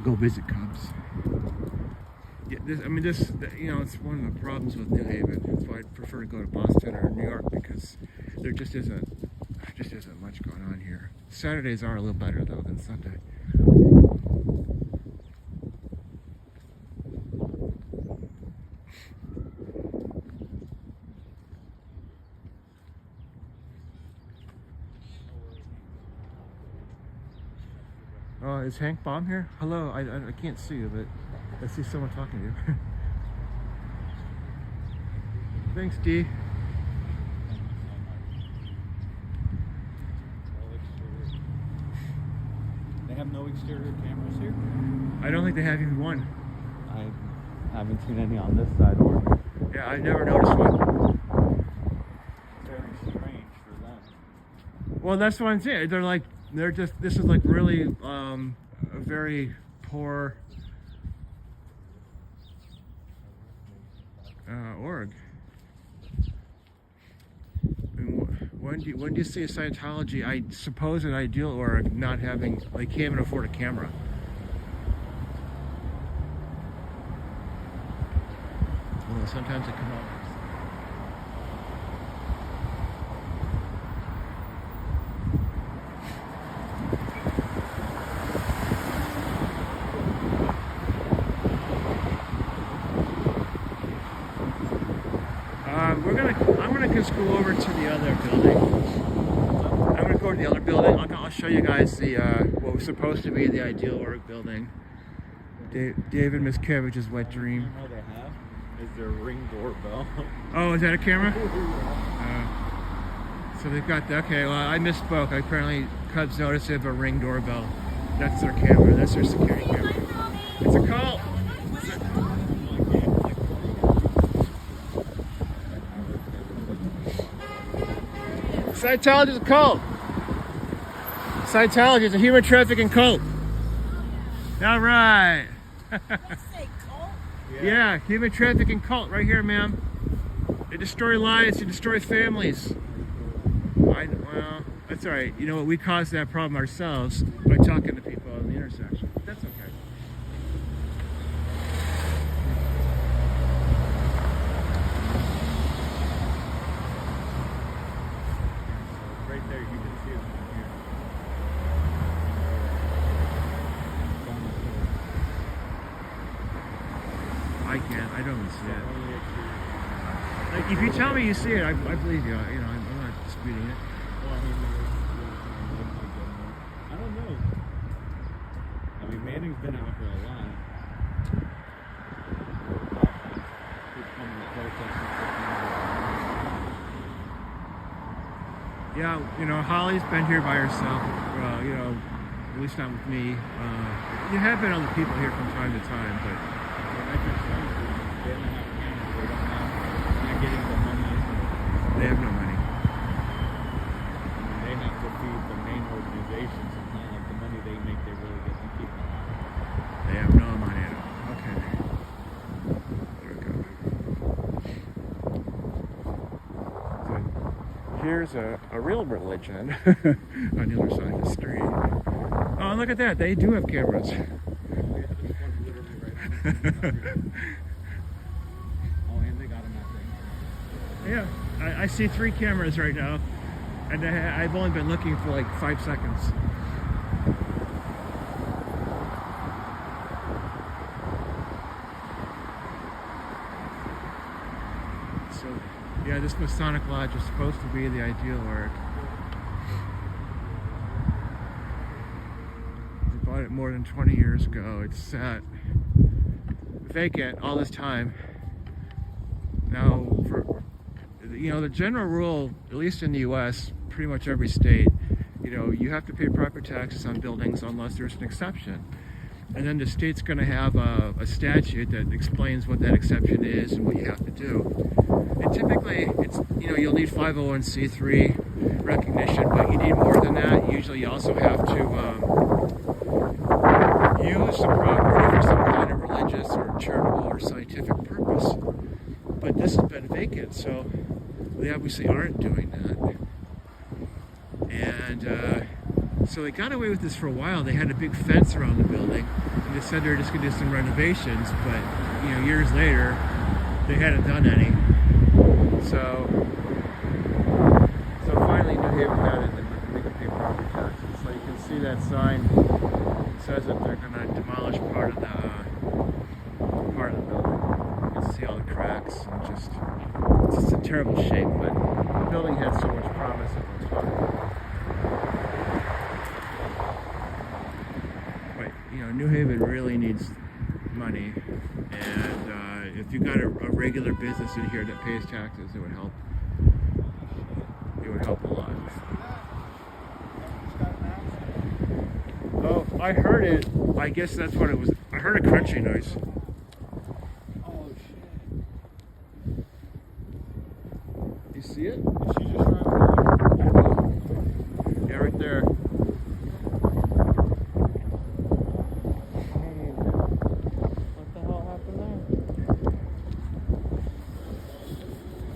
Go visit Cubs. Yeah, this, it's one of the problems with New Haven. That's why I'd prefer to go to Boston or New York, because there just isn't much going on here. Saturdays are a little better though than Sunday. Oh, is Hank Baum here? Hello, I can't see you, but I see someone talking to you. Thanks, D. They have no exterior cameras here? I don't think they have even one. I haven't seen any on this side or. Yeah, I've never noticed one. Very strange for them. Well, that's what I'm saying. This is like really a very poor org. When do you see a Scientology, I suppose an ideal org, not having, they can't even afford a camera? Well, sometimes it can all. I'm gonna just go over to the other building. I'm gonna go to the other building. I'll show you guys the what was supposed to be the ideal org building. David Miscavige's wet dream. You know they have is their Ring doorbell. Oh, is that a camera? So they've got the, okay. Well, I misspoke. Apparently, Cubs noticed they have a Ring doorbell. That's their camera. That's their security camera. It's a cult. Scientology is a cult. Scientology is a human trafficking cult. All right. Yeah, human trafficking cult right here, ma'am. They destroy lives, they destroy families. Well, that's all right. You know what? We caused that problem ourselves by talking to people in the intersection. That's okay. Right there, you can see it from here. I can't. I don't see it. Like, if you tell me you see it, I believe you. You know, I'm not disputing it. I don't know. I mean, Manning's been out for a while. Yeah, you know, Holly's been here by herself. You know, at least not with me. You have been other people here from time to time, but they have no money. They have to feed the main organizations. It's not like the money they make, they really get to keep. They have no money at all. Okay. There we go. So here's a real religion on the other side of the street. Oh, look at that. They do have cameras. Oh, and they got them out there. Yeah, I see 3 cameras right now, and I've only been looking for like 5 seconds. So, yeah, this Masonic Lodge is supposed to be the ideal org. They bought it more than 20 years ago. It's sat vacant all this time. Now, you know, the general rule, at least in the U.S., pretty much every state, you know, you have to pay proper taxes on buildings unless there's an exception. And then the state's going to have a statute that explains what that exception is and what you have to do. And typically, it's, you know, you'll need 501c3 recognition, but you need more than that. Usually you also have to use the property for some kind of religious or charitable or scientific purpose. But this has been vacant, so they obviously aren't doing that. And so they got away with this for a while. They had a big fence around the building, and they said they were just going to do some renovations, but, you know, years later, they hadn't done any. So finally New Haven had it, and they could pay property taxes. So you can see that sign. It says that they're going to demolish part of the building. You can see all the cracks and it's just in terrible shape, but the building had so much promise at one time. New Haven really needs money, and if you got a regular business in here that pays taxes, it would help. It would help a lot. Oh, I heard it. I guess that's what it was. I heard a crunchy noise. Oh shit. You see it? Is she just driving away? Yeah, right there. What the hell happened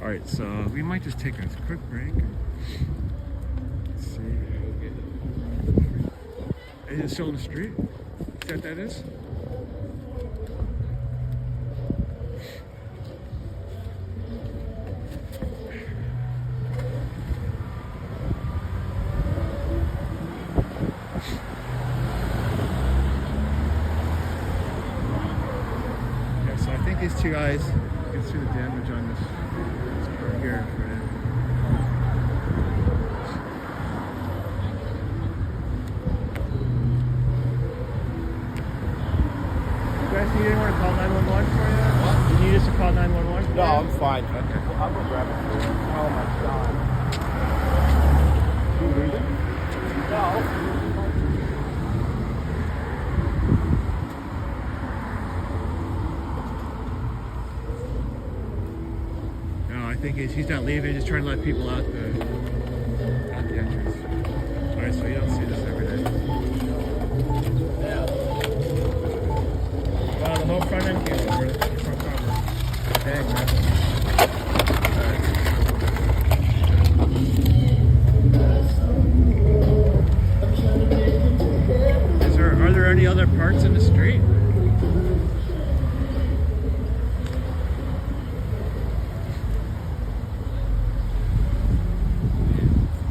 there? Alright, so we might just take a quick break. Let's see. Is it still in the street? Is that what that is? Yeah, so I think these two guys, you can see the damage on this car here. You guys need anyone to call 911 for you? What? You need us to call 911 for No, you? I'm fine. Okay. Well, I'm gonna grab it for you. Oh my god. You leaving? No. No, I think he's not leaving, just trying to let people out the entrance. Alright, so you don't see this every day. Yeah. Wow, the whole front end came over, the front cover. Dang, man. Are there any other parts in the street?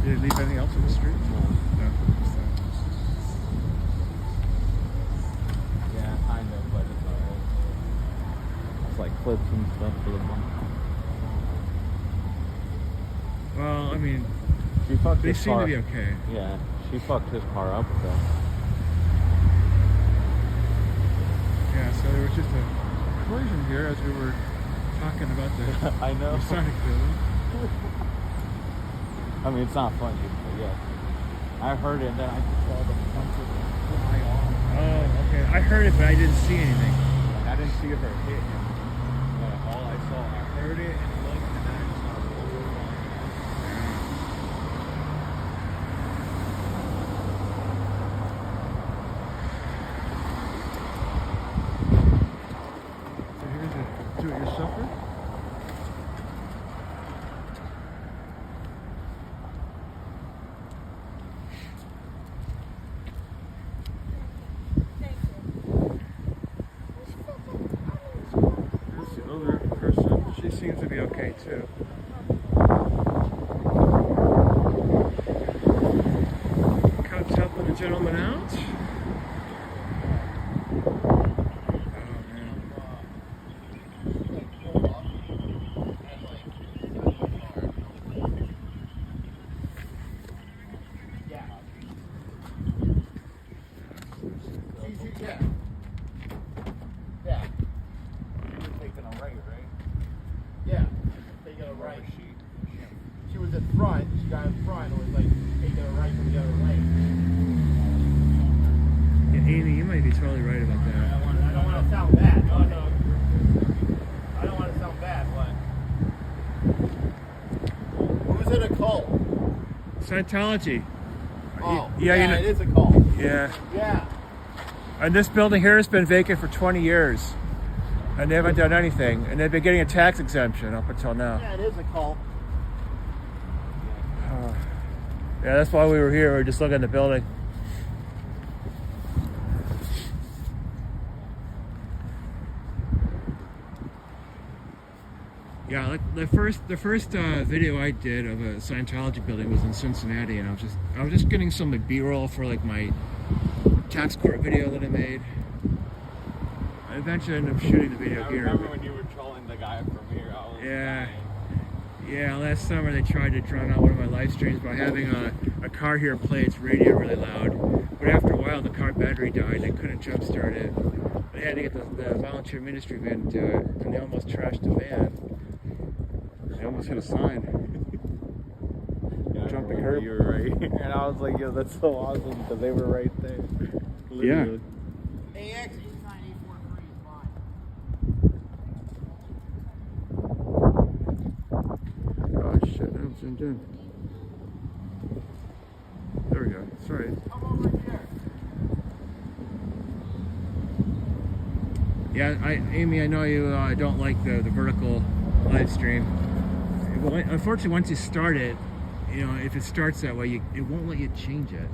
Did it leave anything else in the street? No. Yeah, kind of, but it's alright. It's like clips and stuff for the bump. Well, I mean, She fucked they his seem car. to be okay. Yeah, she fucked his car up though. Yeah, so there was just a collision here as we were talking about the I know. Sonic building. I mean, it's not funny, but yeah. I heard it, and then I just saw the bumper fly off. Oh, okay. I heard it, but I didn't see anything. Like, I didn't see her hit him. But all I saw, I heard it and looked, and then I just saw the bumper flying So here's a do-it-yourselfer. Here's the other person. She seems to be okay too. Cops helping the gentleman out. Oh man. Yeah. You're taking a right, right? Yeah, taking a right. She was in front. She got in front. It was like taking a right from the other lane. Yeah, Amy, you might be totally right about that. I don't want to sound bad. No. I don't want to sound bad, but who's in a cult? Scientology. Oh, Yeah, you know- it is a cult. Yeah. Yeah. And this building here has been vacant for 20 years. And they haven't done anything. And they've been getting a tax exemption up until now. Yeah, it is a cult. Yeah, that's why we were here. We were just looking at the building. Yeah, like the first video I did of a Scientology building was in Cincinnati, and I was just getting some like B-roll for like my tax court video that I made. I eventually ended up shooting the video I here. remember when you were trolling the guy from here. I was Yeah. dying. Yeah, last summer they tried to drown out one of my live streams by having a car here play its radio really loud. But after a while, the car battery died. They couldn't jump start it. They had to get the volunteer ministry van to do it, and they almost trashed the van. They almost hit a sign. Yeah, Jumped the curb. You were right. And I was like, yo, that's so awesome because they were right there. Literally. AX 89843 is mine. Oh shit, I'm zoomed in. There we go. Sorry. Come over here. Yeah, Amy, I know you don't like the vertical live stream. Well, unfortunately, once you start it, you know, if it starts that way, it won't let you change it.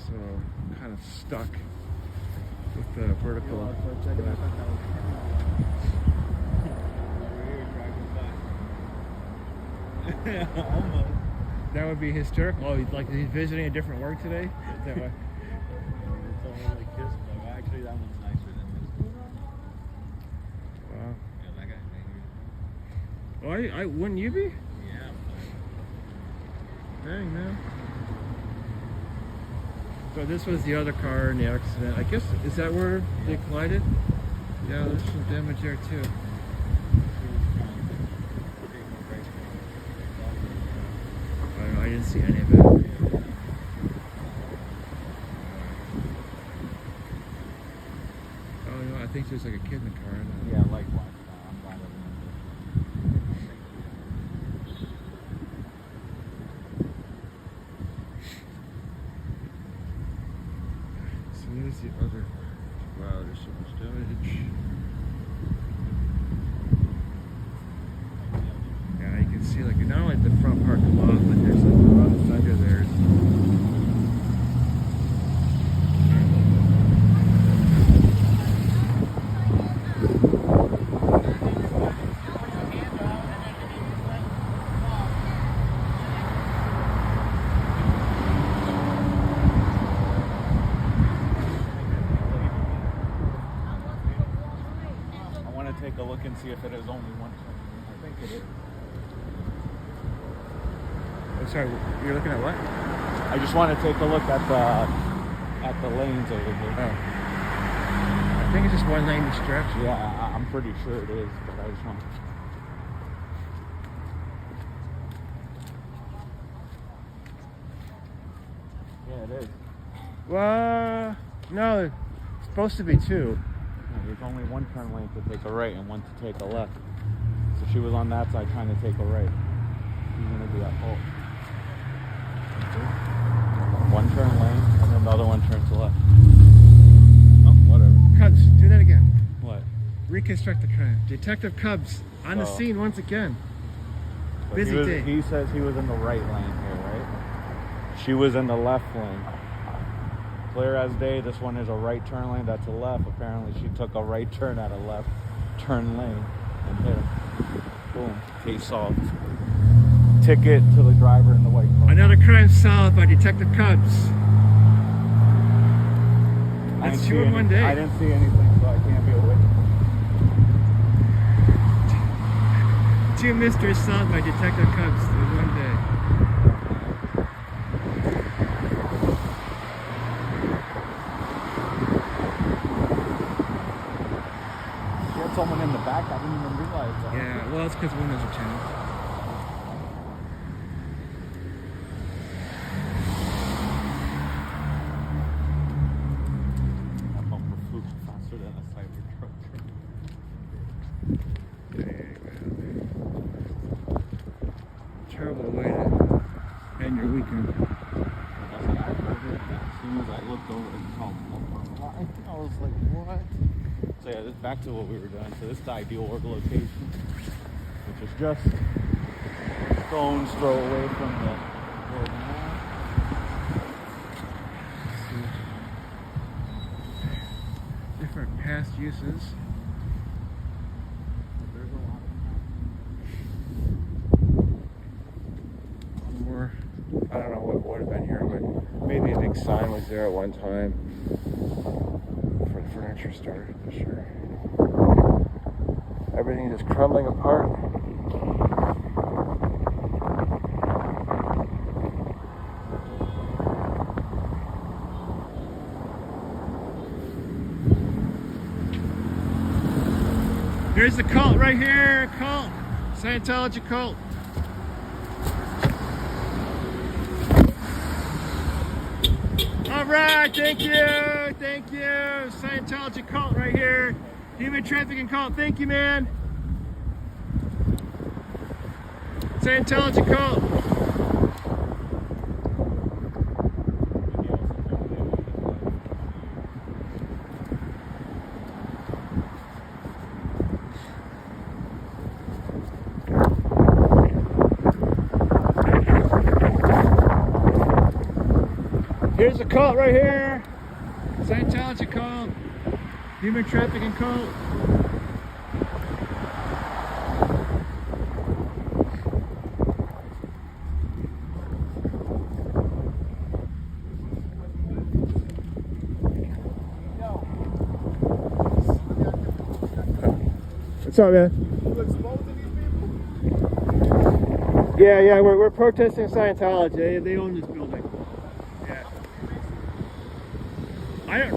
So I'm kind of stuck with the vertical. Almost. That would be hysterical. Oh, like he's visiting a different work today? Is that why? It's only like this, but actually that one's nicer than this. Wow. Yeah, that guy's angry. Well, I wouldn't you be? Yeah. Dang, man. So this was the other car in the accident. I guess, is that where they collided? Yeah, there's some damage there too. I don't know, I didn't see any of it. Oh, no, I think there's like a kid in the car. Yeah, likewise. I'm glad I So there's the other. Wow, there's so much damage. Yeah, you can see like not only the front part come off, but there's like a lot of thunder there. take a look and see if it is only one turn. I think it is. Oh, sorry, you're looking at what? I just want to take a look at the lanes over here. Oh. I think it's just one lane to stretch. Yeah, I'm pretty sure it is, but I just want to... Yeah, it is. Well, no, it's supposed to be two. No, there's only one turn lane to take a right and one to take a left. So she was on that side trying to take a right. She's going to be at fault. One turn lane and then the other one turns to left. Oh, whatever. Cubs, do that again. What? Reconstruct the crime. Detective Cubs on the Oh. scene once again. So Busy day. He says he was in the right lane here, right? She was in the left lane. Clear as day, this one is a right turn lane, that's a left. Apparently she took a right turn at a left turn lane and hit him. Boom, case solved. Ticket to the driver in the white car. Another crime solved by Detective Cubs. I That's didn't two see in one day. I didn't see anything, so I can't be a witness. Two mysteries solved by Detective Cubs in one day. She had someone in the back, I didn't even realize that. Yeah, well, it's because windows are tinted. That bumper flew faster than a cyber truck. Terrible way to end your weekend. As soon as I looked over and saw the bumper, I was like, what? So yeah, this, back to what we were doing. So this is the ideal work location, which is just a stone's throw away from the road now. Different past uses. There's a lot. More, I don't know what would have been here, but maybe a big sign was there at one time for the furniture store, for sure. Everything is crumbling apart. Here's the cult right here, cult, Scientology cult. All right, thank you, Scientology cult right here, human trafficking cult. Thank you, man. Scientology cult. Here's a cult right here. Scientology cult. Human trafficking cult. What's up, man? You exposing these people? Yeah, we're protesting Scientology. They own this building. Yeah.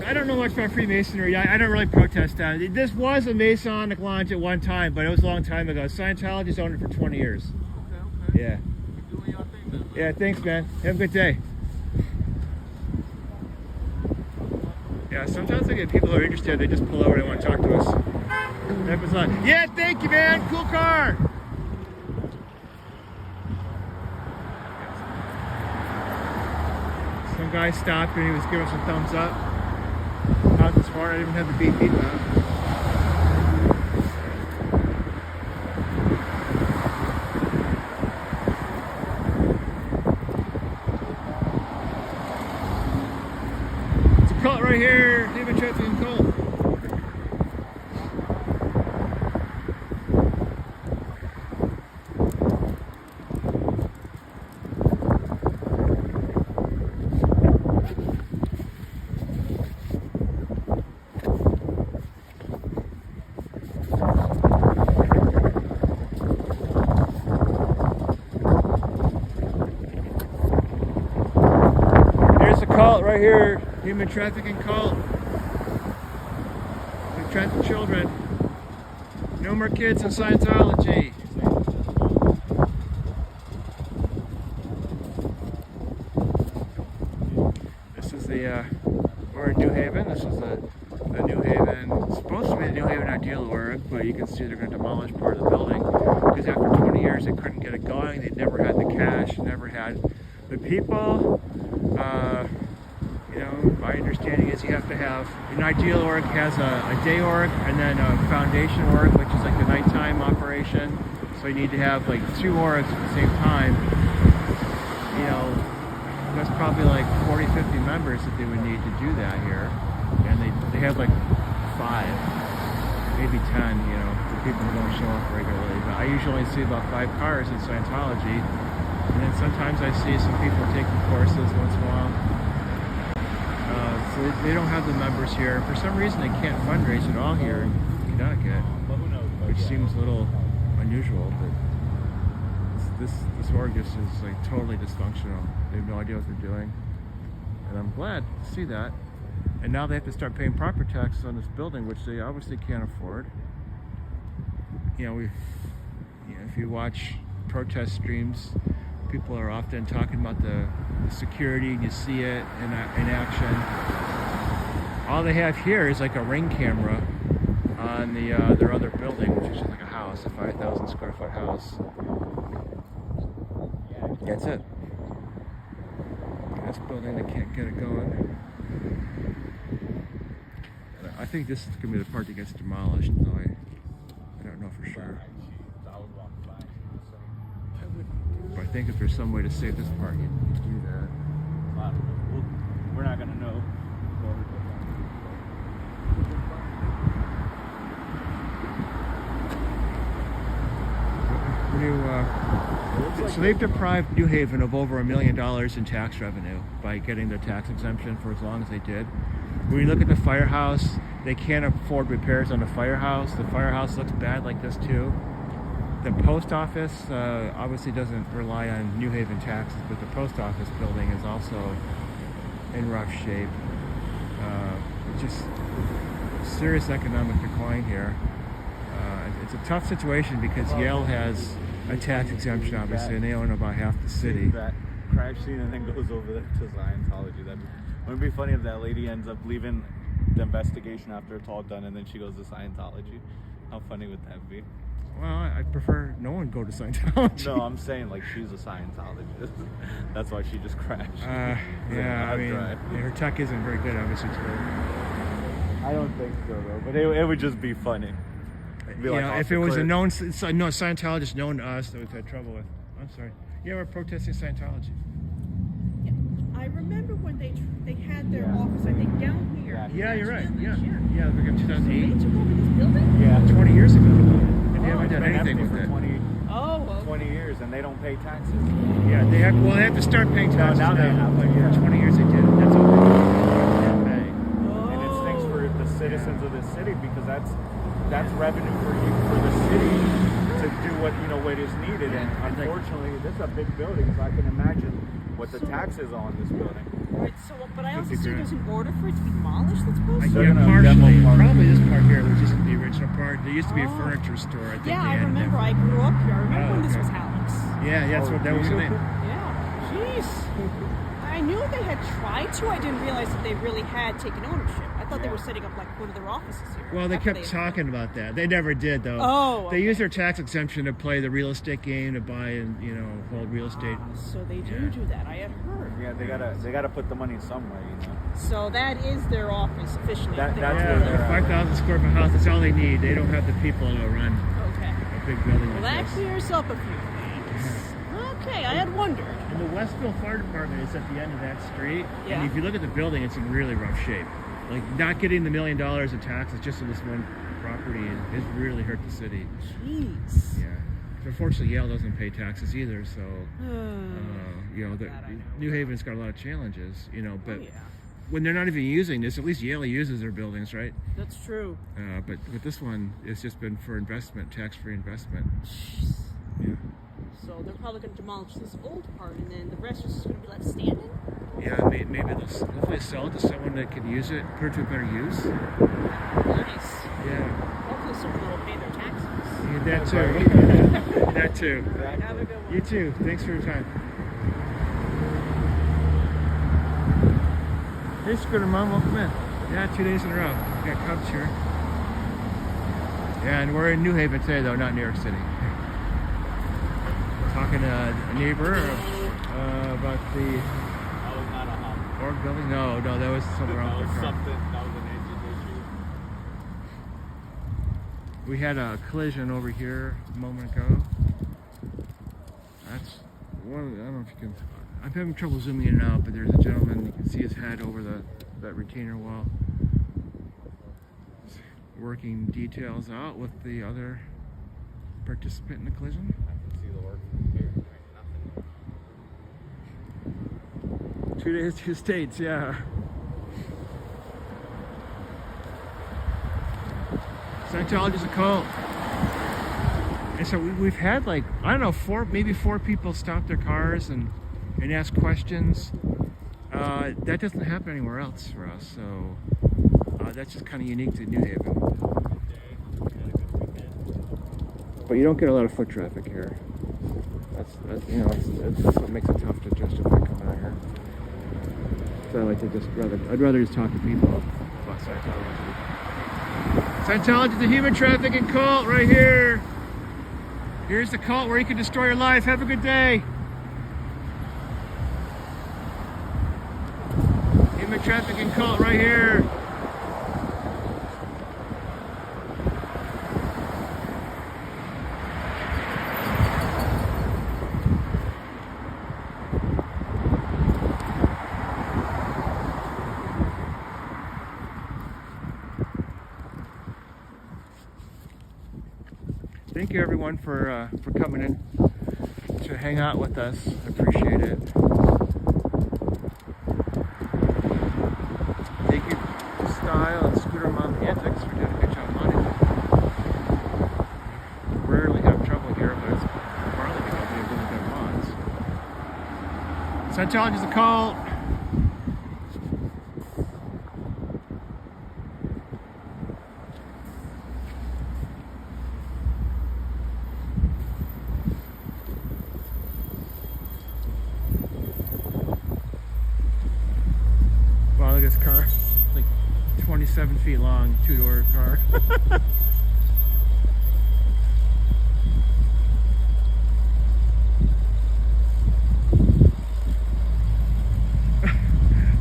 I don't know much about Freemasonry. I don't really protest that. This was a Masonic lodge at one time, but it was a long time ago. Scientology's owned it for 20 years. Okay. Yeah. You're doing your thing then. Yeah, thanks, man. Have a good day. Yeah, sometimes I get people who are interested, they just pull over and want to talk to us. That was fun. Yeah, thank you, man. Cool car. Some guy stopped and he was giving us a thumbs up. Out this morning, I didn't even have the beep beep on. It's a cult right here. Human trafficking cult. Cult right here, human trafficking cult. They traffic children. No more kids in Scientology. This is the we're in New Haven. This is the New Haven. It's supposed to be the New Haven ideal org, but you can see they're going to demolish part of the building because after 20 years they couldn't get it going. They never had the cash, never had the people. You know, my understanding is you have to have, an ideal org has a day org and then a foundation org, which is like the nighttime operation. So you need to have like 2 orgs at the same time. You know, that's probably like 40, 50 members that they would need to do that here. And they have like 5, maybe 10, you know, for people who don't show up regularly. But I usually only see about 5 cars in Scientology. And then sometimes I see some people taking courses once in a while. So they don't have the members here. For some reason, they can't fundraise at all here in Connecticut, which seems a little unusual. But this org is like totally dysfunctional. They have no idea what they're doing, and I'm glad to see that. And now they have to start paying property taxes on this building, which they obviously can't afford. You know, if you watch protest streams, people are often talking about the security, and you see it in action. All they have here is like a ring camera on their other building, which is just like a house, a 5,000 square foot house. That's it. This building, they can't get it going. I think this is going to be the part that gets demolished, though I don't know for sure. But I think if there's some way to save this part, you do that. We're not going to know. So they've deprived New Haven of over $1 million in tax revenue by getting the tax exemption for as long as they did. When you look at the firehouse, they can't afford repairs on the firehouse. The firehouse looks bad like this too. The post office obviously doesn't rely on New Haven taxes, but the post office building is also in rough shape. Just serious economic decline here. It's a tough situation because Yale has a tax exemption, obviously, and they own about half the city. That crash scene and then goes over there to Scientology. Wouldn't it be funny if that lady ends up leaving the investigation after it's all done and then she goes to Scientology? How funny would that be? Well, I prefer no one go to Scientology. No, I'm saying like she's a Scientologist. That's why she just crashed. Yeah, I mean, her tech isn't very good, obviously, too. I don't think so, though. But it would just be funny. Be like, if it was a known Scientologist known to us that we've had trouble with. I'm sorry. Yeah, we're protesting Scientology. Yeah. I remember when they had their office, I think, down here. Yeah, you're right. Yeah, Sure. yeah, like in They 2008. took over this building? Yeah. 20 years ago. And they haven't It's done been anything empty with for it. 20 years, and they don't pay taxes. Yeah, they have to start paying taxes now they have, but yeah. for 20 years they did. That's all they pay. And it stinks for the citizens of this city because that's revenue for the city to do what is needed. And unfortunately, this is a big building, so I can imagine what the taxes are on this building. Right, so, but I also 50 see grand. there's an order for it to be demolished, that's supposed to? They're Yeah, gonna partially. demo part. Probably this part here was just the original part. There used to be a Oh. furniture store. I think Yeah, they I added remember. that. I grew up here. I remember Oh, when this okay. was Halleck's. Yeah, that's what that was the name. Yeah, jeez. I knew they had tried to. I didn't realize that they really had taken ownership. I thought they were setting up like one of their offices here. Well, they After kept talking about that. They never did, though. Oh, They okay. used their tax exemption to play the real estate game, to buy and hold real estate. So they do Yeah. do that. I had heard. Yeah, they gotta put the money somewhere, So that is their office officially. That- They that's are where Yeah, they're there. at. 5,000 square foot house. That's all they need. They don't have the people to run Okay. a big building Well, like that this. clears up a few things. Okay, I had wondered. And the Westville Fire Department is at the end of that street. Yeah. And if you look at the building, it's in really rough shape. Like, not getting the $1 million of taxes just on this one property has really hurt the city. Jeez. Yeah. Unfortunately, Yale doesn't pay taxes either, so That I know. New Haven's got a lot of challenges, but Oh, yeah. when they're not even using this, at least Yale uses their buildings, right? That's true. But with this one, it's just been for investment, tax-free investment. Jeez. Yeah. So they're probably going to demolish this old part, and then the rest is just going to be left standing. Yeah, maybe they'll hopefully sell it to someone that can use it, put it to a better use. Nice. Yeah. Hopefully someone will pay their taxes. Yeah, that too. That too. Have a good one. You too. Thanks for your time. Hey, Scooter Mom, welcome in. Yeah, 2 days in a row. We got Cubs here. Yeah, and we're in New Haven today, though, not New York City. Talking to a neighbor about the That was not a hop. org building. No, that was something wrong with the car. That was an engine issue. We had a collision over here a moment ago. That's one. I don't know if you can. I'm having trouble zooming in and out, but there's a gentleman. You can see his head over that retainer wall. He's working details out with the other participant in the collision. I can see the work from here. Nothing. 2 days, 2 states. Yeah. Scientology's a cult. And so we've had maybe four people stop their cars and ask questions. That doesn't happen anywhere else for us, so that's just kind of unique to New Haven. But you don't get a lot of foot traffic here. That's what makes it tough to justify coming out here. So I'd rather just talk to people about Scientology. Scientology is a human trafficking cult right here. Here's the cult where you can destroy your life. Have a good day. Human trafficking cult right here. Thank you everyone for coming in to hang out with us. I appreciate it. Thank you to Style and Scooter Mom Antics for doing a good job monitoring. Rarely have trouble here, Scientology's a cult. Wow, look at this car. Like 27 feet long, two-door car.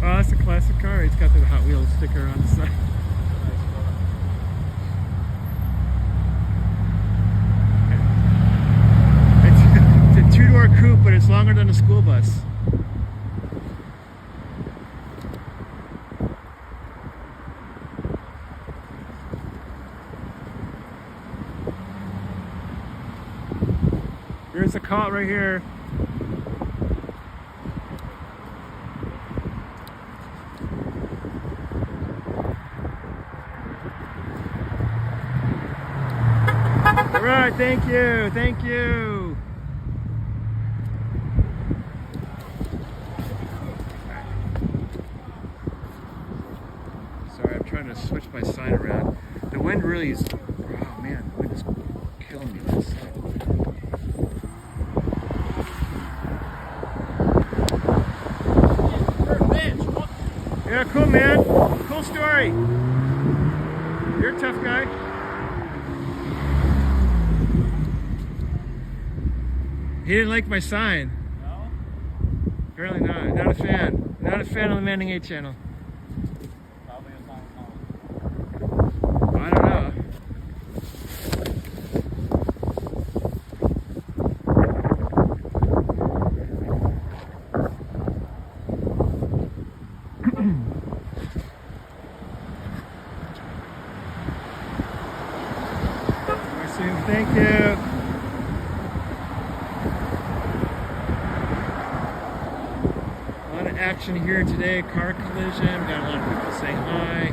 Oh, that's a classic car. It's got the Hot Wheels sticker on the side. It's a two-door coupe, but it's longer than a school bus. Here's a cult right here. All right, thank you, thank you. Sorry, I'm trying to switch my sign around. The wind really is, oh man, the wind is killing me with this sign. Yeah, cool, man. Cool story. You're a tough guy. He didn't like my sign. No? Apparently not. Not a fan. Not a fan of the Manning 8 channel. Probably a Scientology. I don't know. Thank you. A lot of action here today. Car collision. Got a lot of people saying hi.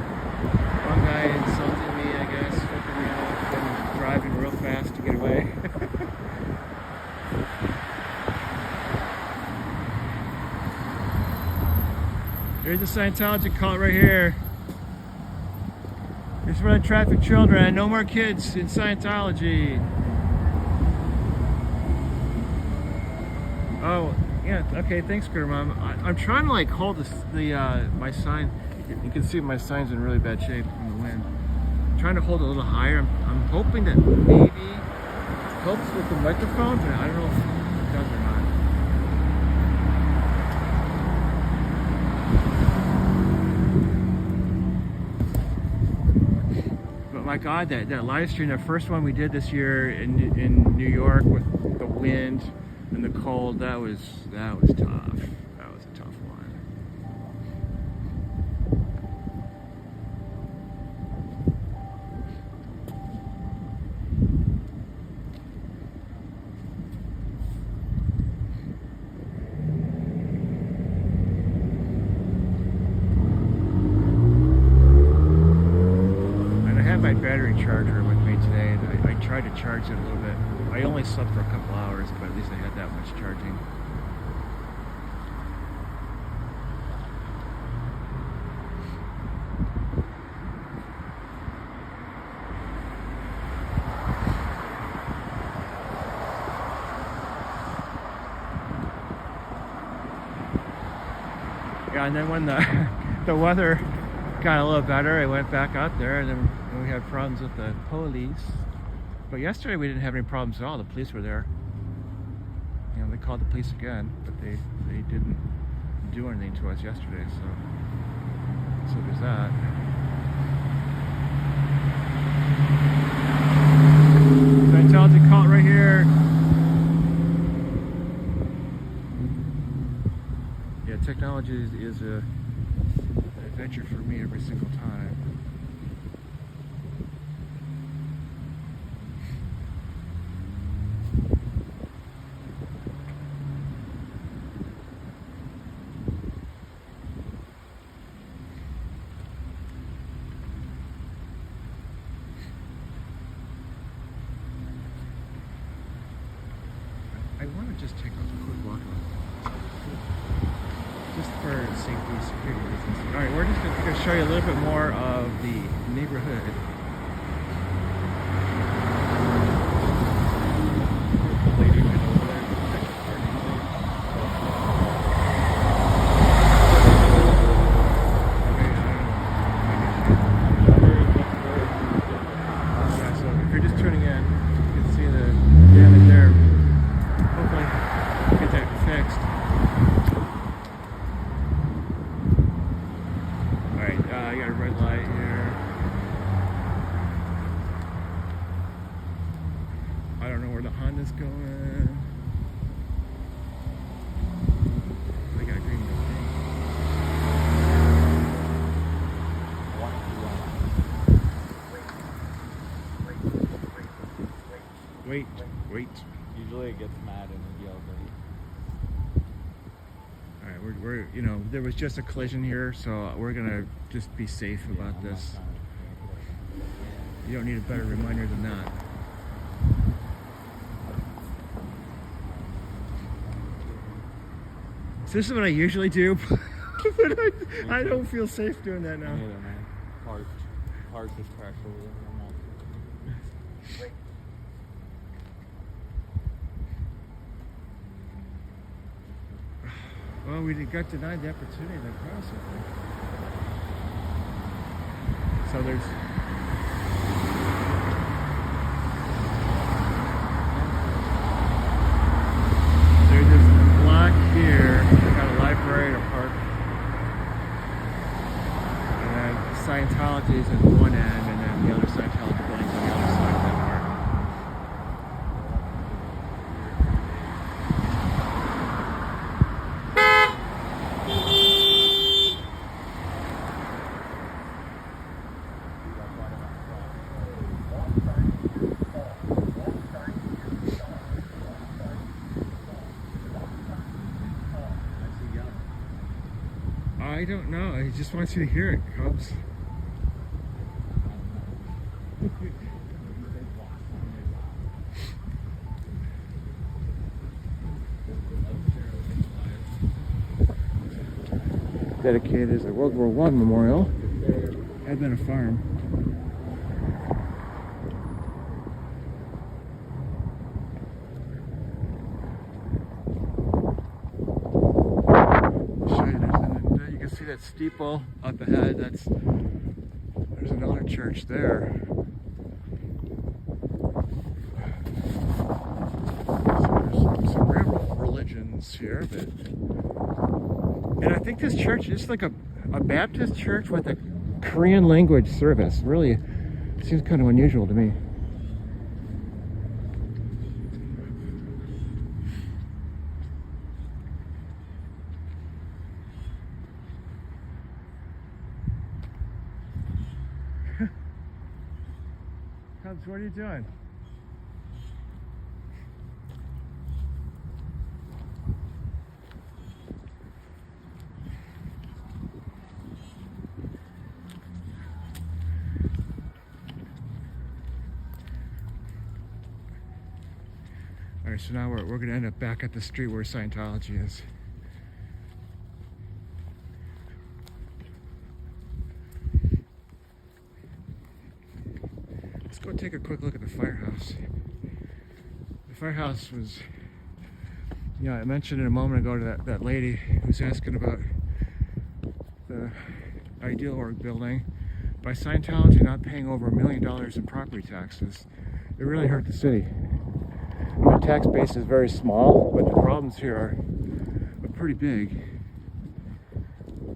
One guy insulting me, I guess, flipping me off and driving real fast to get away. Here's the Scientology cult right here. It's for the trafficked children. No more kids in Scientology. Oh, yeah. Okay, thanks, Critter Mom. I'm trying to like hold my sign. You can see my sign's in really bad shape from the wind. I'm trying to hold it a little higher. I'm hoping that maybe it helps with the microphone, but I don't know if it does or not. My God, that live stream, the first one we did this year in New York with the wind and the cold, that was tough. That was a tough one. My battery charger with me today, and I tried to charge it a little bit. I only slept for a couple hours, but at least I had that much charging. Yeah, and then when the weather got a little better, I went back out there, and then we had problems with the police. But yesterday we didn't have any problems at all. The police were there. You know, they called the police again, but they didn't do anything to us yesterday, so there's that. Scientology cult right here. Yeah, technology is an adventure for me every single time. I want to just take a quick walk around. safety, security reasons. All right, we're just going to show you a little bit more of the neighborhood. Lady right over there. Yeah, so if you're just tuning in, you can see the damage there. Hopefully, get that fixed. Alright, I got a red light here. I don't know where the Honda's going. They got a green building. Wait. Usually it gets mad and it yells at you. Alright, we're you know, there was just a collision here, so we're gonna just be safe about this. You don't need a better reminder than that. So this is what I usually do, but I don't feel safe doing that now. Neither, man. Parked just crashed over there. Well, we got denied the opportunity to cross it. So there's this block here. We got a library, a park, and then Scientology is at one end, and then the other Scientology buildings on the other side of that park. I don't know. He just wants you to hear it, Cubs. Dedicated as a World War I memorial. Had been a farm. You can see that steeple up ahead. There's another church there. So there's some real religions here, and I think this church is like a Baptist church with a Korean language service. Really seems kind of unusual to me. Cubs, what are you doing? All right, so now we're going to end up back at the street where Scientology is. Let's go take a quick look at the firehouse. The firehouse was, I mentioned it a moment ago to that lady who's asking about the Ideal Org building. By Scientology not paying over $1 million in property taxes, it really hurt the city. The tax base is very small, but the problems here are pretty big.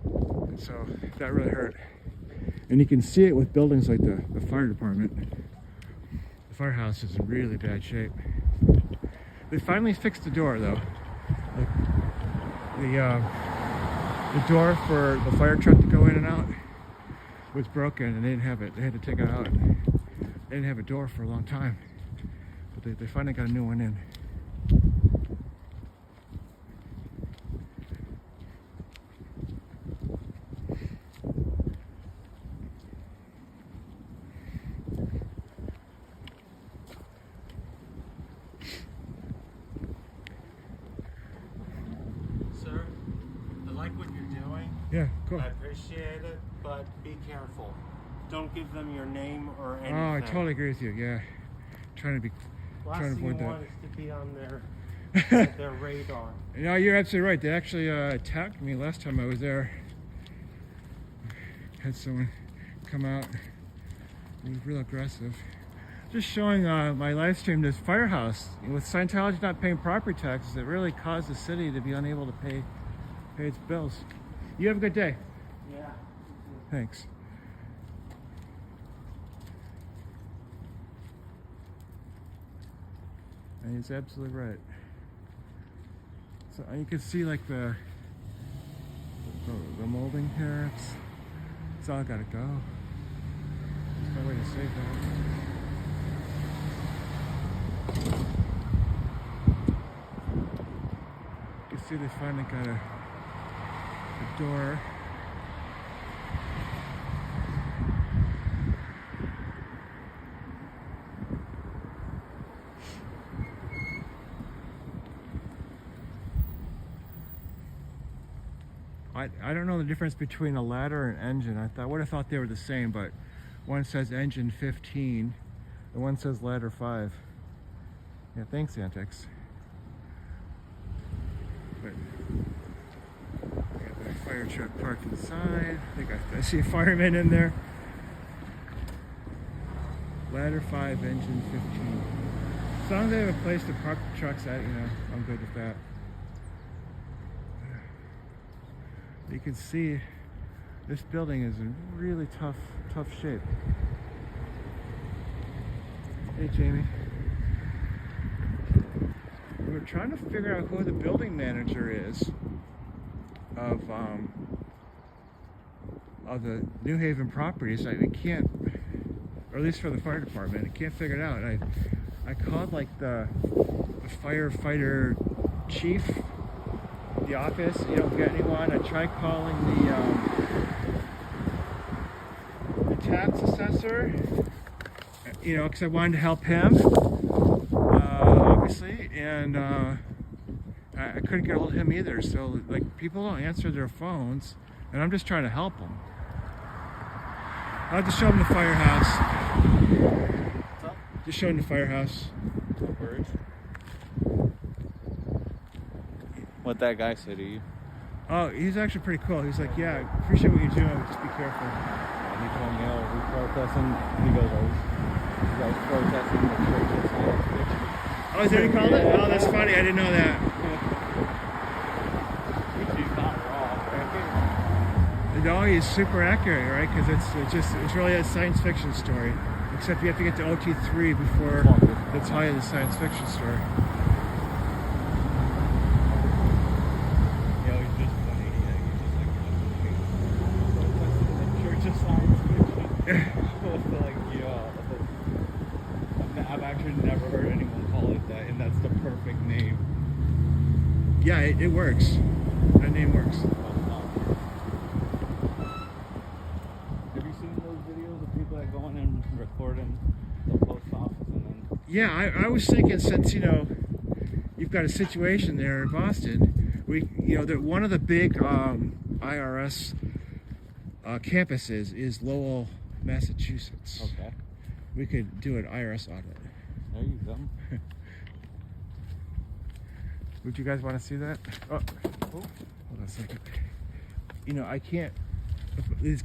And so that really hurt. And you can see it with buildings like the fire department. The firehouse is in really bad shape. They finally fixed the door though. The door for the fire truck to go in and out was broken and they didn't have it. They had to take it out. They didn't have a door for a long time. But they finally got a new one in. Sir, I like what you're doing. Yeah, cool. I appreciate it, but be careful. Don't give them your name or anything. Oh, I totally agree with you. Yeah, trying to Last avoid thing you that. want is to be on their radar. No, you're absolutely right. They actually attacked me last time I was there. Had someone come out. It was real aggressive. Just showing my live stream, this firehouse. With Scientology not paying property taxes, it really caused the city to be unable to pay its bills. You have a good day. Yeah. Thanks. And he's absolutely right. So you can see like the molding here. It's all got to go. There's no way to save that. You can see they finally got a door. I don't know the difference between a ladder and engine. I would have thought they were the same, but one says engine 15 and one says ladder 5. Yeah, thanks, Antics. But I got the fire truck parked inside. I see a fireman in there. Ladder 5, engine 15. As long as they have a place to park the trucks at, I'm good with that. You can see this building is in really tough shape. Hey, Jamie. We're trying to figure out who the building manager is of the New Haven properties. We can't, or at least for the fire department, I can't figure it out. I called like the firefighter chief, the office, you don't get anyone. I tried calling the tax assessor, because I wanted to help him, obviously, and I couldn't get a hold of him either. So, like, people don't answer their phones, and I'm just trying to help them. I'll just show them the firehouse. What's up? Just show them the firehouse. What that guy said to you? Oh, he's actually pretty cool. He's like, yeah, I appreciate what you're doing, but just be careful. And he told me, oh, we protesting. He goes, you guys protesting the church of science fiction. Oh, is that what he called it? Oh, that's funny. I didn't know that. He's not wrong. No, he's super accurate, right? Because it's really a science fiction story. Except you have to get to OT3 before the tie of the science fiction story. I've actually never heard anyone call it that, and that's the perfect name. Yeah, it works. That name works. Have you seen those videos of people that go in and recording the post office and then? Yeah, I was thinking, since you've got a situation there in Boston, that one of the big IRS campuses is Lowell, Massachusetts. Okay. We could do an IRS audit. There you go. Would you guys want to see that? Oh, hold on a second. I can't.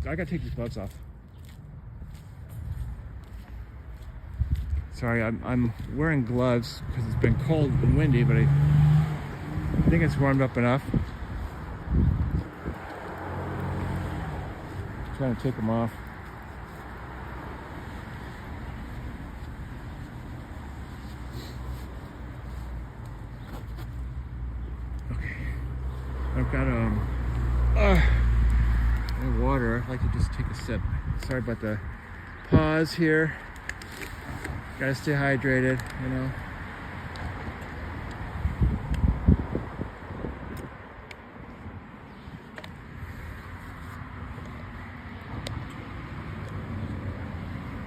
I gotta take these gloves off. Sorry, I'm wearing gloves because it's been cold and windy, but I think it's warmed up enough. Trying to take them off. Okay, I've got water. I'd like to just take a sip. Sorry about the pause here. Gotta stay hydrated,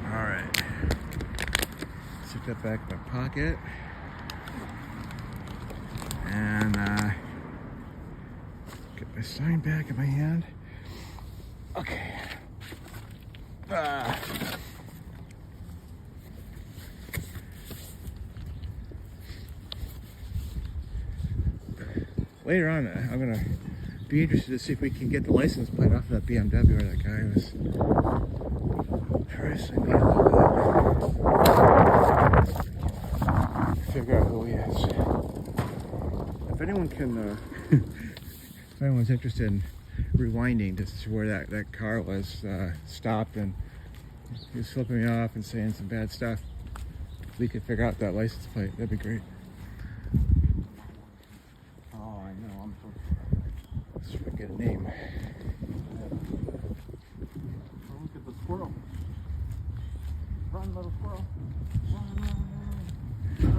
Alright. Stick that back in my pocket. And get my sign back in my hand. Okay. Later on, I'm gonna be interested to see if we can get the license plate off of that BMW where that guy was harassing me a little bit. Figure out who he is. If anyone can, if anyone's interested in rewinding to see where that car was stopped and he was flipping me off and saying some bad stuff, if we could figure out that license plate, that'd be great. Oh, I know. I'm so Let's try to get a name. Oh, look at the squirrel. Run, little squirrel.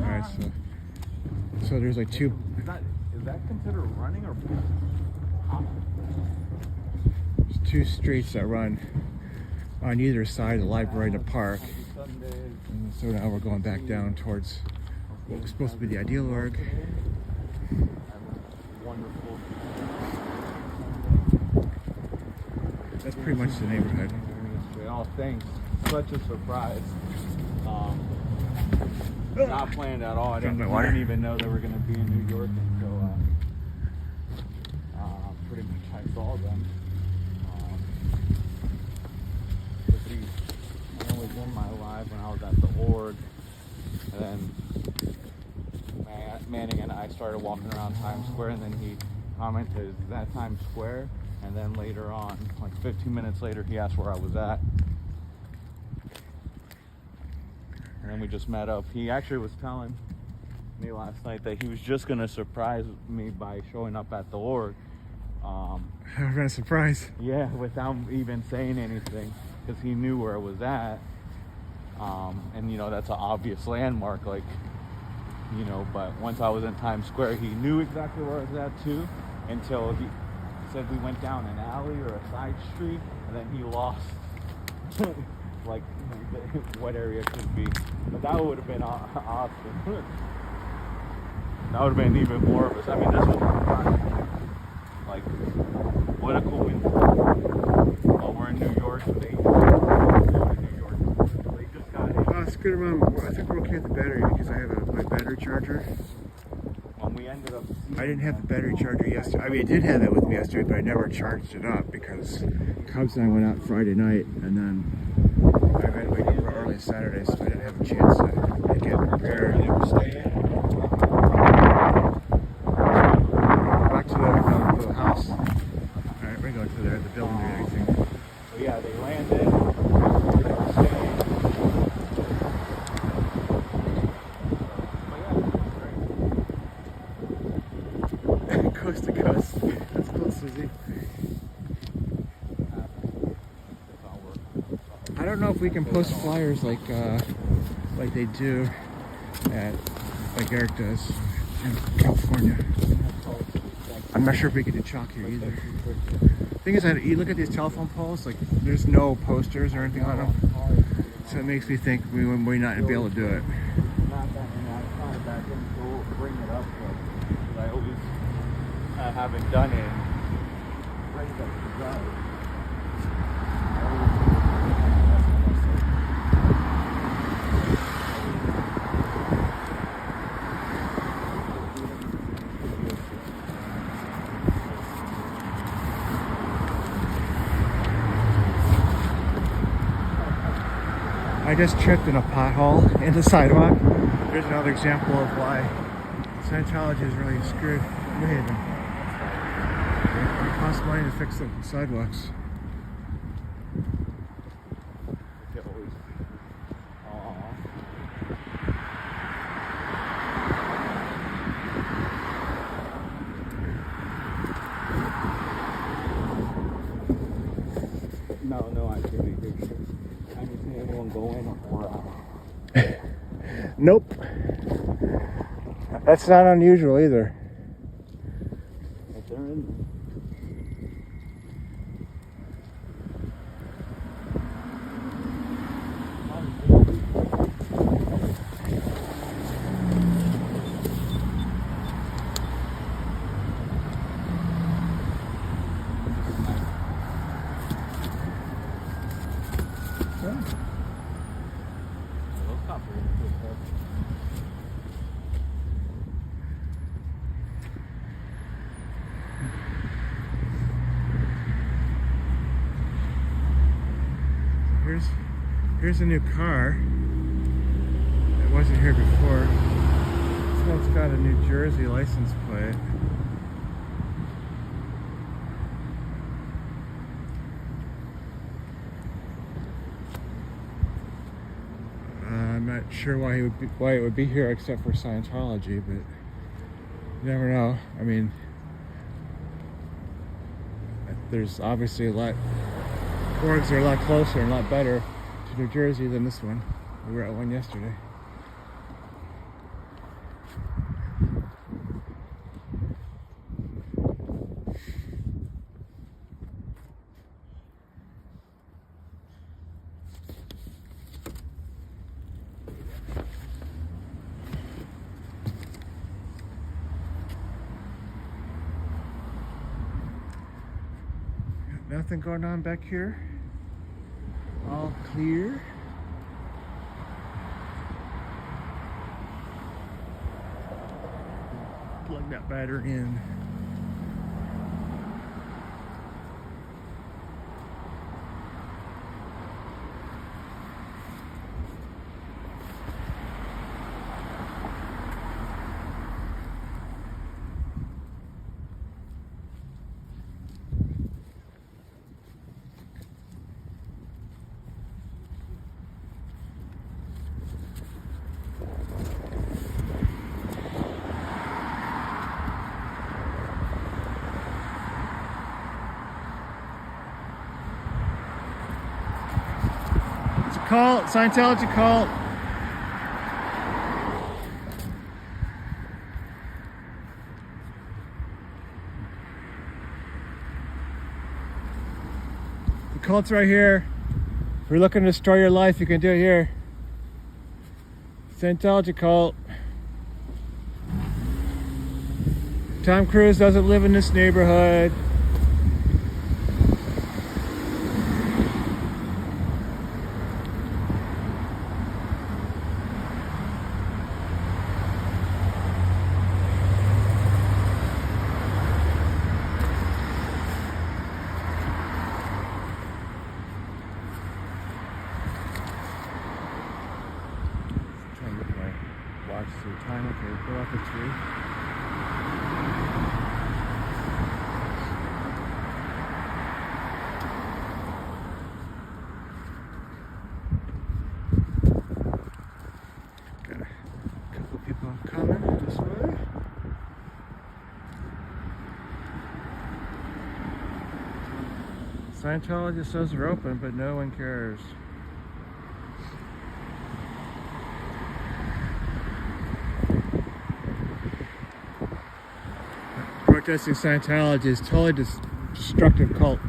Alright, so there's like two. Is that considered running or There's two streets that run on either side of the library and the park. And so now we're going back down towards what was supposed to be the Ideal Org. Wonderful. That's pretty much the neighborhood. Oh, thanks. Such a surprise. Not planned at all. I didn't even know they were going to be in New York until pretty much I saw them. I was in my live when I was at the org, and then Manning and I started walking around Times Square, and then he commented, "Is that Times Square?" And then later on, like 15 minutes later, he asked where I was at. And then we just met up. He actually was telling me last night that he was just going to surprise me by showing up at the org. What a surprise. Yeah, without even saying anything, because he knew where it was at. And, you know, that's an obvious landmark, like, you know, but once I was in Times Square, he knew exactly where I was at, too, until he said we went down an alley or a side street, and then he lost, like, what area it could be. But that would have been awesome. That would have been even more of a... I mean, this was like, what a coincidence. While we're in New York, they just got in. It's good. I think we're okay with the battery because I have my battery charger. When we ended up... I didn't have the battery charger yesterday. I mean, I did have it with me yesterday, but I never charged it up because Cubs and I went out Friday night, and then I had to wake up early Saturday, so I didn't have a chance to get prepared. Back to the house. All right, we're going to the building and everything. So yeah, they landed. Coast to coast. That's cool, Susie. I don't know if we can post flyers like they do at, like Eric does in California. I'm not sure if we could do chalk here either. The thing is, you look at these telephone poles, like there's no posters or anything on them, so it makes me think we might not be able to do it. Not that, and I thought back and go bring it up, but I always haven't done it. Right up to drive. I just tripped in a pothole in the sidewalk. There's another example of why Scientology is really screwed New Haven. It costs money to fix the sidewalks. No activity here. I just see everyone go in or out. Nope. That's not unusual either. If they're in there. Here's a new car. It wasn't here before. This one's got a New Jersey license plate. I'm not sure why it would be here except for Scientology, but you never know. I mean, there's obviously a lot. Orgs are a lot closer and a lot better to New Jersey than this one. We were at one yesterday. Nothing going on back here. All clear. Plug that battery in. Cult, Scientology cult. The cult's right here. If you're looking to destroy your life, you can do it here. Scientology cult. Tom Cruise doesn't live in this neighborhood. Watch through time. Okay, pull off a tree. Got a couple people coming this way. Scientology says they're open, but no one cares. Protesting Scientology is totally destructive cult.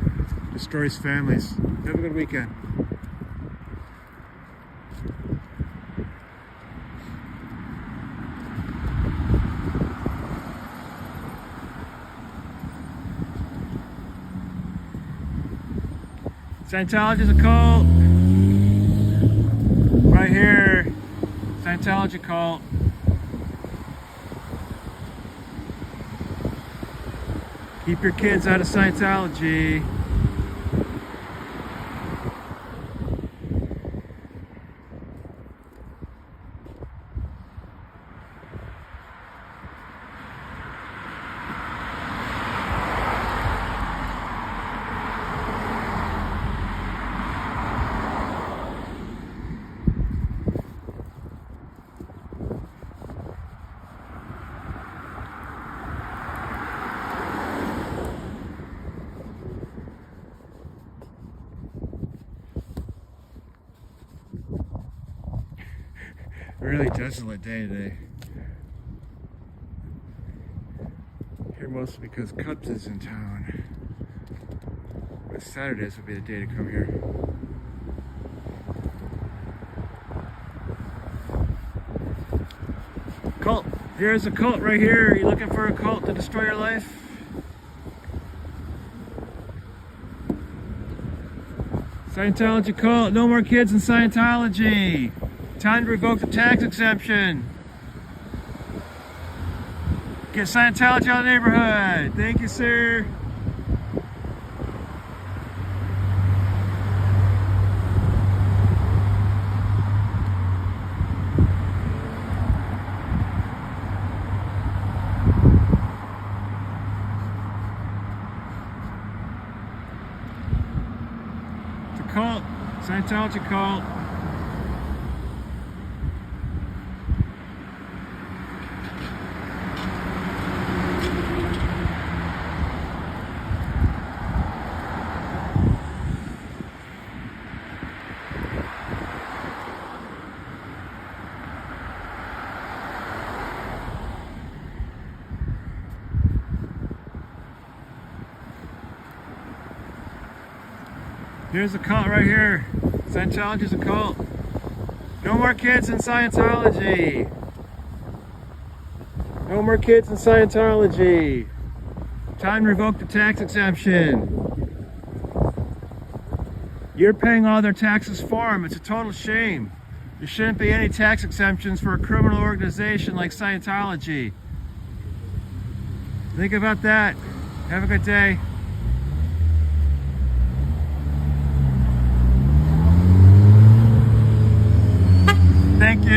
Destroys families. Have a good weekend. Scientology is a cult. Right here. Scientology cult. Keep your kids out of Scientology. Really desolate day today. Here mostly because Cubs is in town. But Saturdays would be the day to come here. Cult. Here's a cult right here. You looking for a cult to destroy your life? Scientology cult. No more kids in Scientology. Time to revoke the tax exemption. Get Scientology out of the neighborhood. Thank you, sir. It's a cult. Scientology cult. Here's a cult right here. Scientology's a cult. No more kids in Scientology. No more kids in Scientology. Time to revoke the tax exemption. You're paying all their taxes for them. It's a total shame. There shouldn't be any tax exemptions for a criminal organization like Scientology. Think about that. Have a good day. Thank you.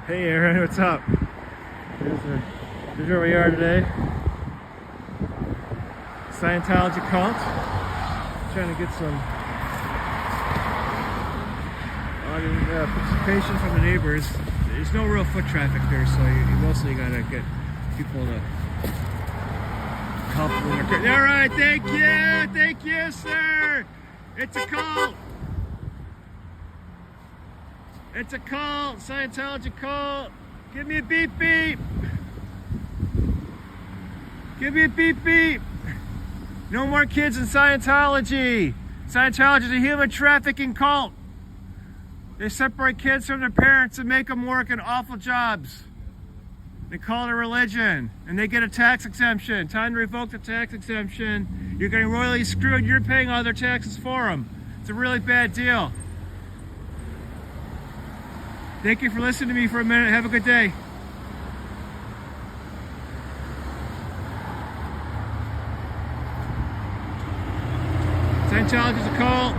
Hey Aaron, what's up? Here's where we are today. Scientology cult. Trying to get some participation from the neighbors. There's no real foot traffic there, so you mostly gotta get people to help when they're... All right, thank you, sir. It's a cult. It's a cult, Scientology cult. Give me a beep beep. Give me a beep beep. No more kids in Scientology. Scientology is a human trafficking cult. They separate kids from their parents and make them work in awful jobs. They call it a religion, and they get a tax exemption. Time to revoke the tax exemption. You're getting royally screwed. You're paying all their taxes for them. It's a really bad deal. Thank you for listening to me for a minute. Have a good day. Scientology's a cult.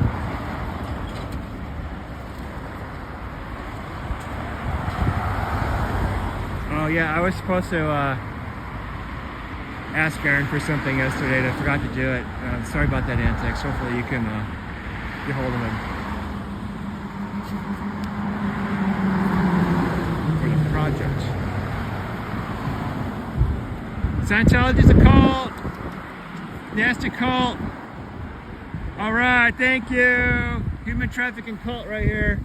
Oh yeah, I was supposed to ask Aaron for something yesterday and I forgot to do it. Sorry about that, antics. Hopefully you can get hold of him for the project. Scientology's a cult. Nasty cult. All right, thank you. Human trafficking cult right here.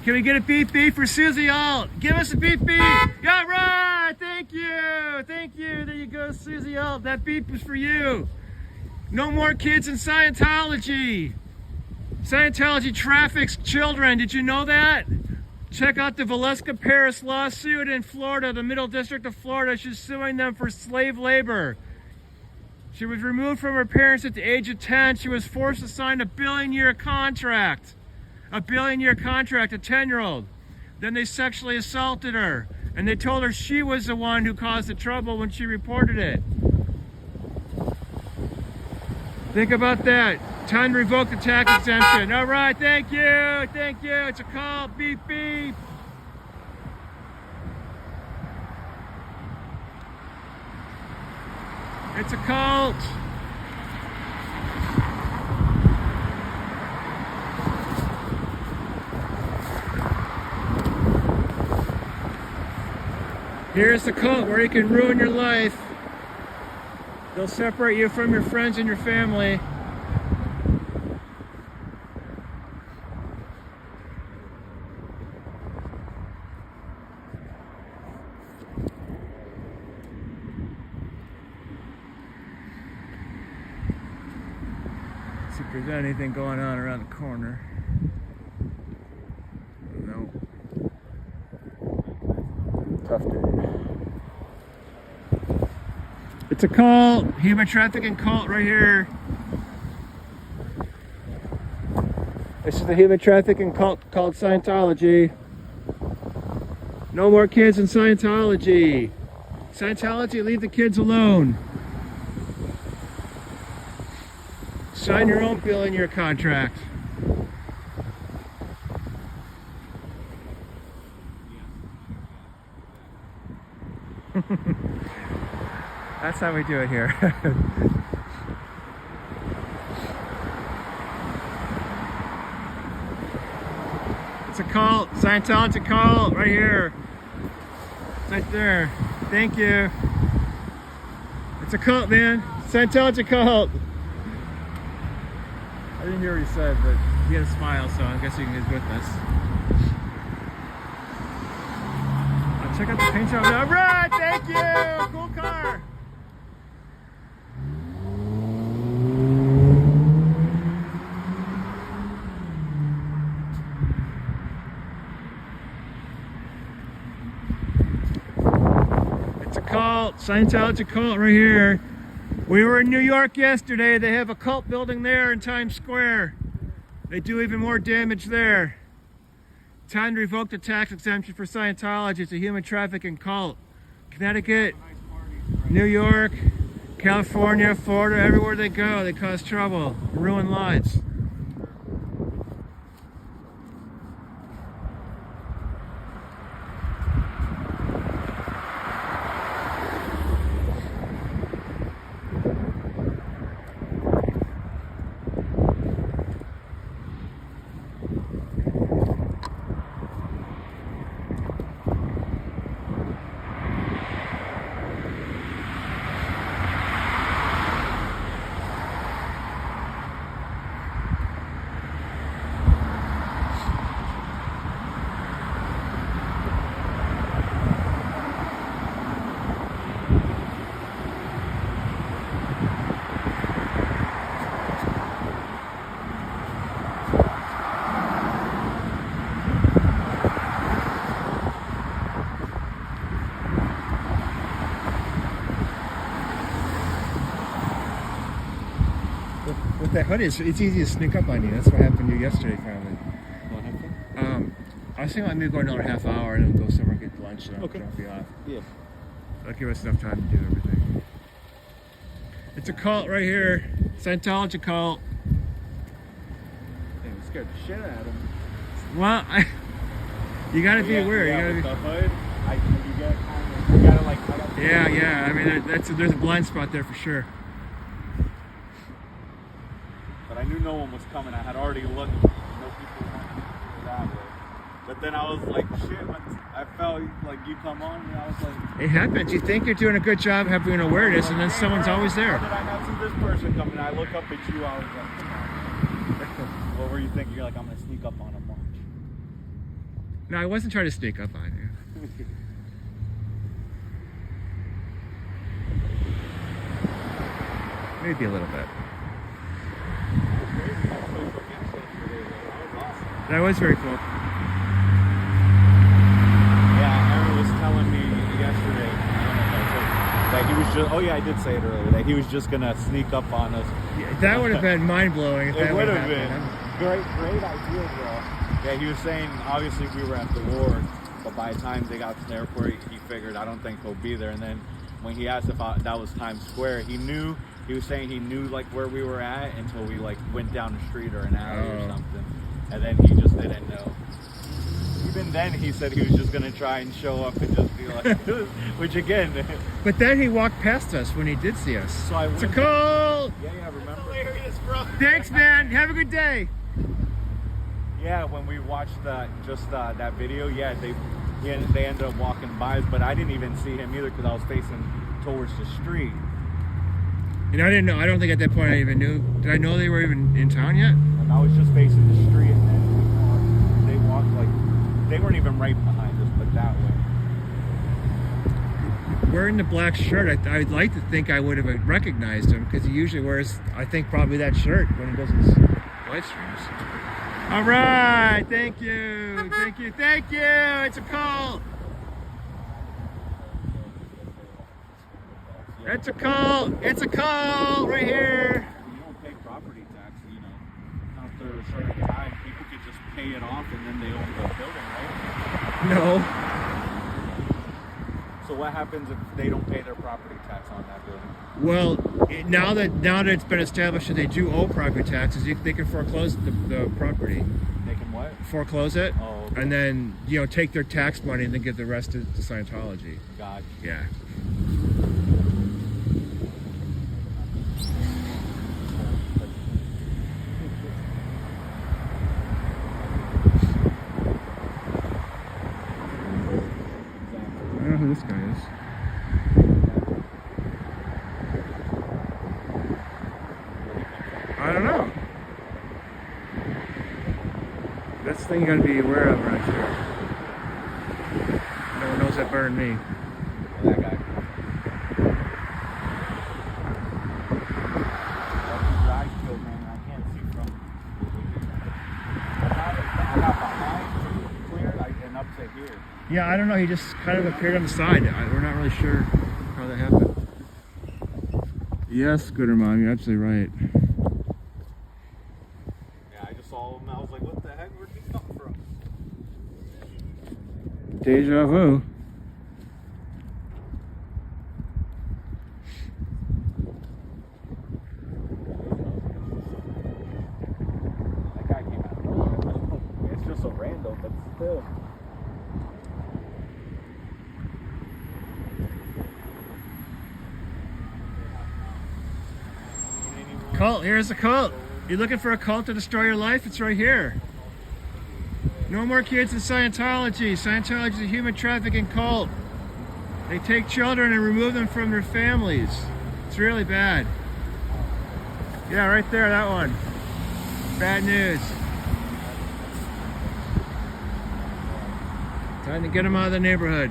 Can we get a beep beep for Susie Alt? Give us a beep beep. Yeah, right. Thank you. Thank you. There you go, Susie Alt. That beep is for you. No more kids in Scientology. Scientology traffics children. Did you know that? Check out the Valeska Paris lawsuit in Florida, the Middle District of Florida. She's suing them for slave labor. She was removed from her parents at the age of 10. She was forced to sign a billion-year contract. A billion-year contract, a 10-year-old. Then they sexually assaulted her. And they told her she was the one who caused the trouble when she reported it. Think about that. Time to revoke the tax exemption. All right, thank you. Thank you. It's a call. Beep, beep. It's a cult. Here's the cult where you can ruin your life. They'll separate you from your friends and your family. If there's anything going on around the corner. No. Tough day. It's a cult, human trafficking cult right here. This is the human trafficking cult called Scientology. No more kids in Scientology. Scientology, leave the kids alone. Sign your own bill in your contract. That's how we do it here. It's a cult, Scientology cult, right here. It's right there. Thank you. It's a cult, man. Scientology cult. I didn't hear what he said, but he had a smile, so I'm guessing he's with us. Check out the paint job. All right, thank you. Cool car. It's a cult, Scientology cult right here. We were in New York yesterday. They have a cult building there in Times Square. They do even more damage there. Time to revoke the tax exemption for Scientology. It's a human trafficking cult. Connecticut, New York, California, Florida, everywhere they go, they cause trouble, ruin lives. With that hoodie, it's easy to sneak up on you. That's what happened to you yesterday, finally. What happened? I was thinking I'd maybe go another half hour and then go somewhere and get lunch and I'll Okay. drop you off. Yeah. That'll give us enough time to do everything. It's a cult right here. Scientology cult. Damn, it scared the shit out of him. Well, you gotta be aware. Yeah, You with gotta the hood, you get kind of, you gotta like. be. Yeah. I mean, there's a blind spot there for sure. But I knew no one was coming. I had already looked. No people wanted to go that way. But then I was like, shit. I felt like you come on, and I was like, It happens. You think you're doing a good job having awareness, and then someone's always there. How did I not see this person coming? I look up at you. I was like, come on. What were you thinking? You're like, I'm gonna sneak up on him. Watch. No, I wasn't trying to sneak up on you. Maybe a little bit. That was very cool. Yeah, Aaron was telling me yesterday, I don't know if I told you, that he was just, oh yeah, I did say it earlier, that he was just gonna sneak up on us. Yeah, that would have been mind-blowing if It that would would have been. happened. Great idea, bro. Yeah, he was saying, obviously we were at the ward, but by the time they got to the airport, he figured, I don't think he'll be there. And then when he asked if that was Times Square, he was saying he knew like where we were at until we like went down the street or an alley or something. And then he just didn't know. Even then, he said he was just gonna try and show up and just be like, which again. But then he walked past us when he did see us. So I It's a went cult! Yeah, remember? Hilarious, bro. Thanks, man. Have a good day. Yeah, when we watched that video, yeah, they ended up walking by us, but I didn't even see him either because I was facing towards the street. And I didn't know. I don't think at that point I even knew. Did I know they were even in town yet? Like I was just facing the street, and then they walked like they weren't even right behind us, but that way. wearing the black shirt, I'd like to think I would have recognized him because he usually wears, I think, probably that shirt when he does his live streams. All right, thank you, thank you, thank you. It's a cult. It's a cult. It's a cult right here. You don't pay property tax, you know. After a certain time, people could just pay it off and then they own the building, right? No. So what happens if they don't pay their property tax on that building? Well, now that it's been established that they do owe property taxes, they can foreclose the property. They can what? Foreclose it, Oh, okay. and then take their tax money and then give the rest to Scientology. Gotcha. Yeah. I don't know who this guy is. I don't know. That's the thing you gotta be aware of right here. No one knows that better than me. That guy. That's his eyes killed, man. I can't see from. I got behind clear and up to here. Yeah, I don't know. He just kind of appeared on the side. We're not really sure how that happened. Yes, Scooter Mom, you're absolutely right. Yeah, I just saw him. I was like, what the heck? Where'd he come from? Deja vu. That guy came out of nowhere. It's just so random, but still. Cult, here's a cult. You're looking for a cult to destroy your life? It's right here. No more kids in Scientology. Scientology is a human trafficking cult. They take children and remove them from their families. It's really bad. Yeah, right there, that one. Bad news. Time to get them out of the neighborhood.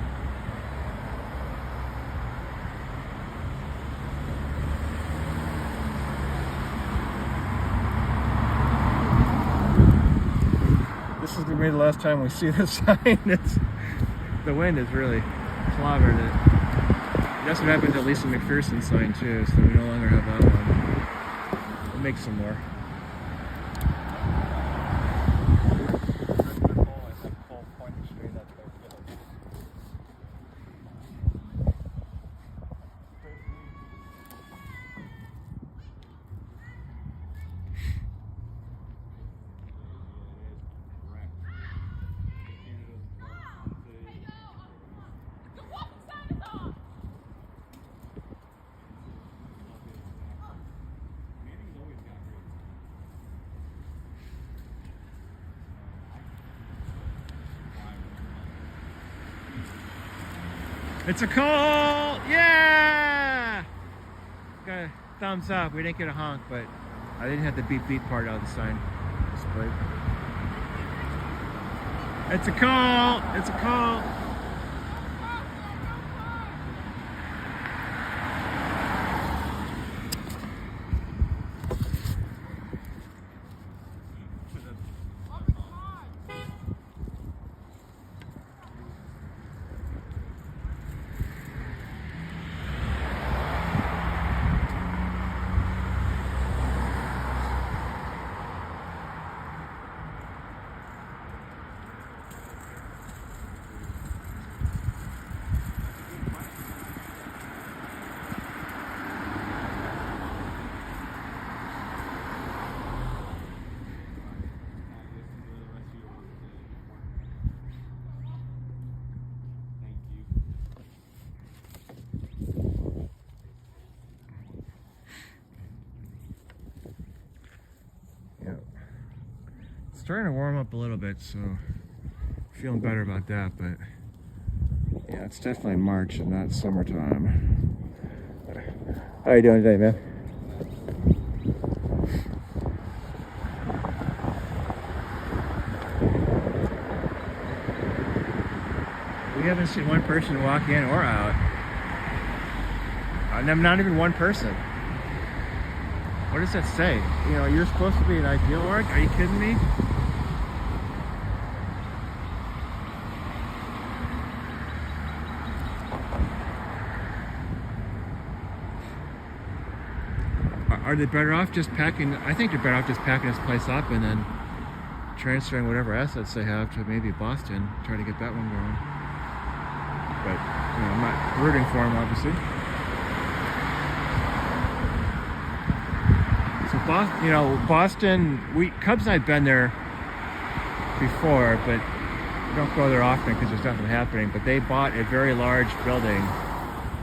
This is going to be the last time we see this sign. The wind is really clobbered it. That's what happened to Lisa McPherson's sign too, so we no longer have that one. We'll make some more. It's a cult! Yeah! Got a thumbs up. We didn't get a honk, but I didn't have the beep beep part out of the sign display. It's a cult! It's a cult! Starting to warm up a little bit, so feeling better about that, but yeah, it's definitely March and not summertime. How you doing today, man? We haven't seen one person walk in or out. And I'm not even one person. What does that say? You know, you're supposed to be an ideal org? Are you kidding me? Are they better off just packing? I think they're better off just packing this place up and then transferring whatever assets they have to maybe Boston, try to get that one going. But you know, I'm not rooting for them, obviously. So Boston, you know, Boston. Cubs and I've been there before, but we don't go there often because there's nothing happening. But they bought a very large building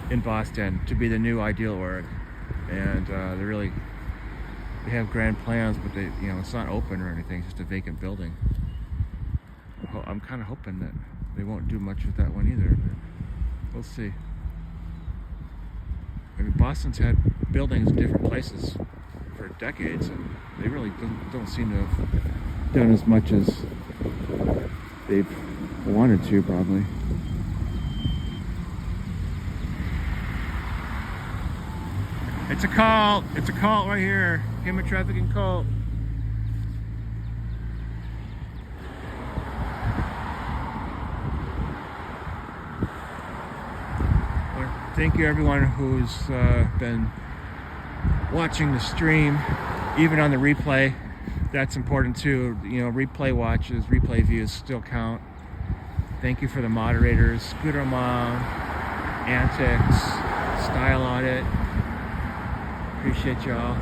in Boston to be the new ideal org. And they have grand plans, but it's not open or anything. It's just a vacant building. I'm kind of hoping that they won't do much with that one either. But we'll see. I mean, Boston's had buildings in different places for decades, and they really don't seem to have done as much as they've wanted to, probably. It's a cult. It's a cult right here. Human trafficking cult. Well, thank you everyone who's been watching the stream, even on the replay. That's important too. You know, replay watches, replay views still count. Thank you for the moderators, Scooter Mom, Antics, Style Audit. Appreciate y'all.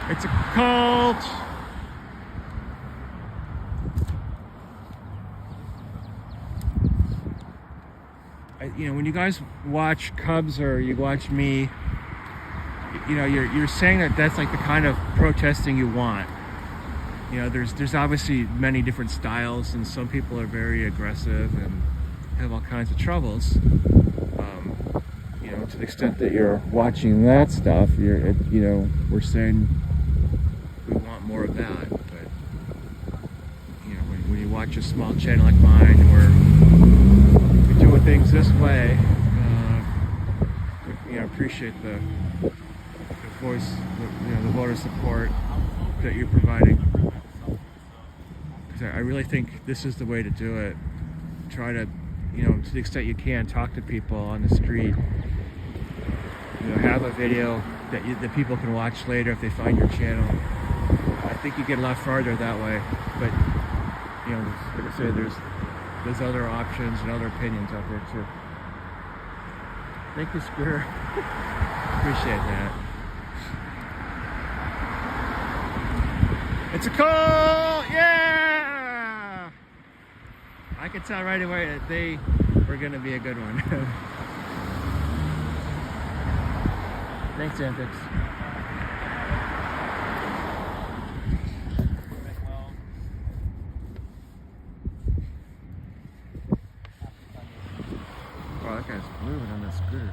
It's a cult. When you guys watch Cubs or you watch me, you're saying that that's like the kind of protesting you want. You know, there's obviously many different styles, and some people are very aggressive and have all kinds of troubles. To the extent that you're watching that stuff, we're saying we want more of that. But when you watch a small channel like mine, where we do things this way, appreciate the voice, the voter support that you're providing. Because I really think this is the way to do it. Try to, to the extent you can, talk to people on the street. Have a video that people can watch later if they find your channel. I think you get a lot farther that way. But like I say, there's other options and other opinions out there too. Thank you, Scooter. Appreciate that. It's a call! Yeah! I could tell right away that they were going to be a good one. Thanks, Antics. Wow, that guy's moving on that scooter.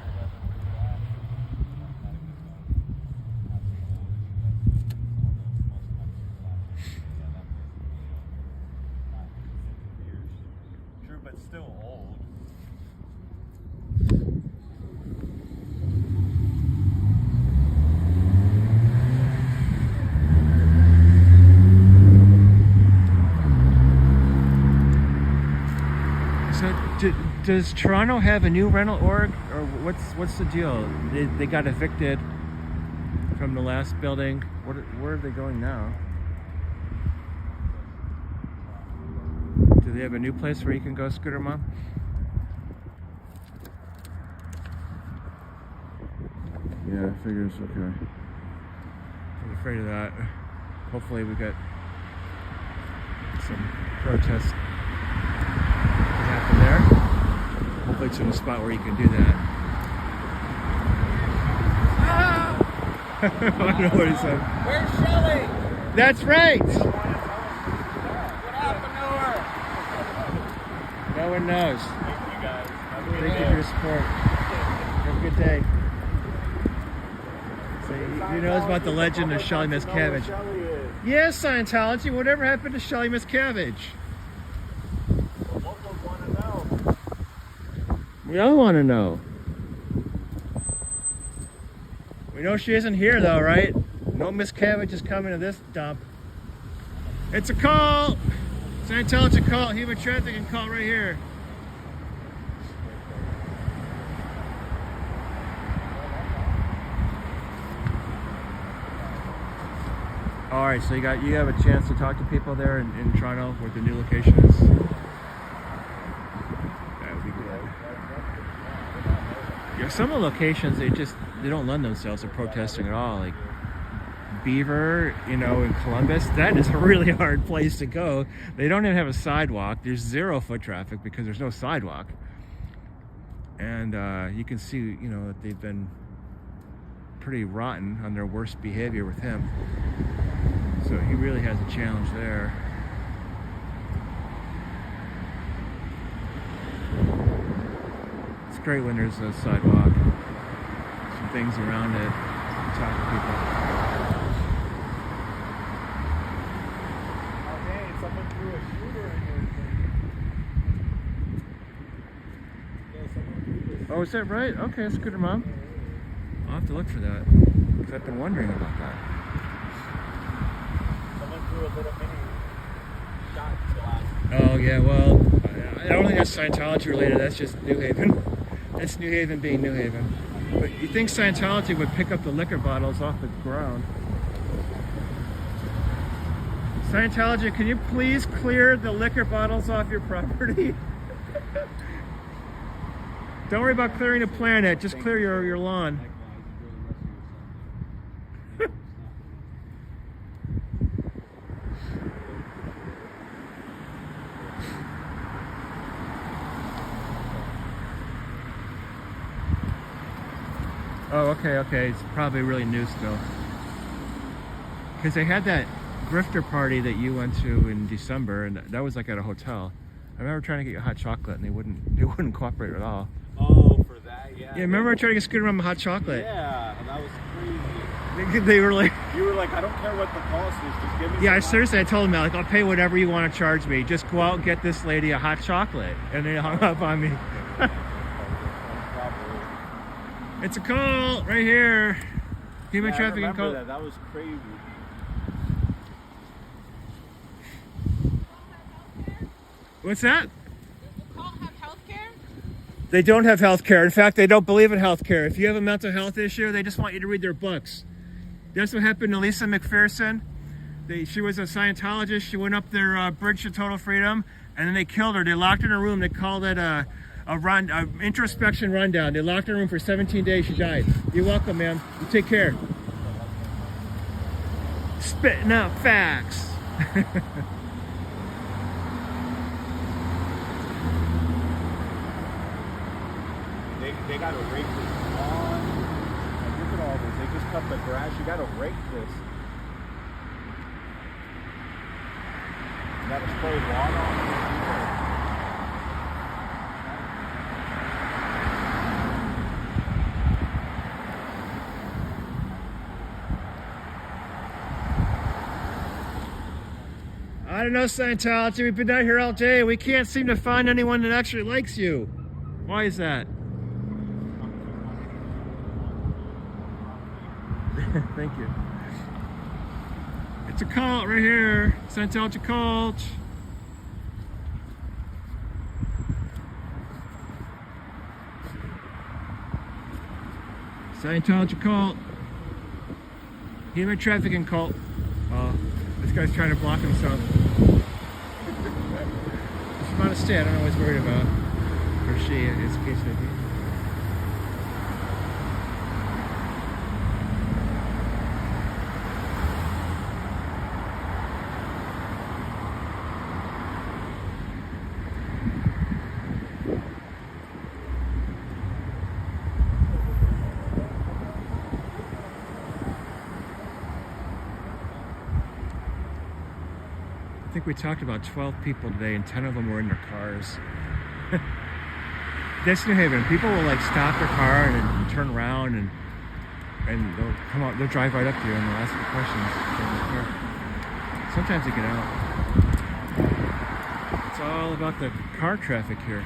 True, but still old. Does Toronto have a new rental org, or what's the deal? They got evicted from the last building. Where are they going now? Do they have a new place where you can go, Scooter Mom? Yeah, I figure it's okay. I'm afraid of that. Hopefully we get some protests to happen there. Hopefully it's in a spot where you can do that. I don't know what he said. Where's Shelly? That's right! What happened to her? No one knows. Thank you guys. Thank you for your support. Have a good day. So who knows about the legend of Shelly Miscavige? Yes, Scientology. Whatever happened to Shelly Miscavige? We all want to know. We know she isn't here though, right? No Miss Cabbage is coming to this dump. It's a call! Scientology call, human trafficking call right here. Alright, so you have a chance to talk to people there in Toronto where the new location is. That would be good. Yeah, some of the locations they don't lend themselves to protesting at all. Like Beaver, in Columbus, that is a really hard place to go. They don't even have a sidewalk. There's zero foot traffic because there's no sidewalk. And you can see, that they've been pretty rotten on their worst behavior with him. So he really has a challenge there. It's great when there's a sidewalk, some things around it, talk to people. Someone threw a shooter in your thing. Oh, is that right? Okay, that's good, Mom. I'll have to look for that, because I've been wondering about that. Someone threw a little mini shot glass. Oh, yeah, well, I don't think that's Scientology related, that's just New Haven. That's New Haven being New Haven. But you think Scientology would pick up the liquor bottles off the ground? Scientology, can you please clear the liquor bottles off your property? Don't worry about clearing the planet, just clear your lawn. Oh, okay, it's probably really new still. Because they had that grifter party that you went to in December, and that was like at a hotel. I remember trying to get you a hot chocolate, and they wouldn't cooperate at all. Oh, for that, yeah. Yeah, remember I tried to get Scooter on hot chocolate? Yeah, that was crazy. They were like... You were like, I don't care what the cost is, just give me Yeah, some seriously, I told them, I'll pay whatever you want to charge me. Just go out and get this lady a hot chocolate. And they hung up on me. It's a call right here. Human trafficking call. That was crazy. What's that? Does the cult have health care? They don't have health care. In fact, they don't believe in health care. If you have a mental health issue, they just want you to read their books. That's what happened to Lisa McPherson. She was a Scientologist. She went up their bridge to total freedom, and then they killed her. They locked her in a room. They called it a introspection rundown. They locked her in a room for 17 days. She died. You're welcome, ma'am. You take care. Spitting out facts. They got to rake this lawn. Like, look at all this. They just cut the grass. You got to rake this. You got to spray water on it. I don't know, Scientology. We've been out here all day. We can't seem to find anyone that actually likes you. Why is that? Thank you. It's a cult right here. Scientology cult. Scientology cult. Human trafficking cult. Oh, this guy's trying to block himself. If you want to stay, I don't know what he's worried about. Or she, in his case, maybe. I think we talked about 12 people today, and 10 of them were in their cars. That's New Haven. People will like stop their car and turn around and they'll come out. They'll drive right up to you and they'll ask you questions. Sometimes they get out. It's all about the car traffic here.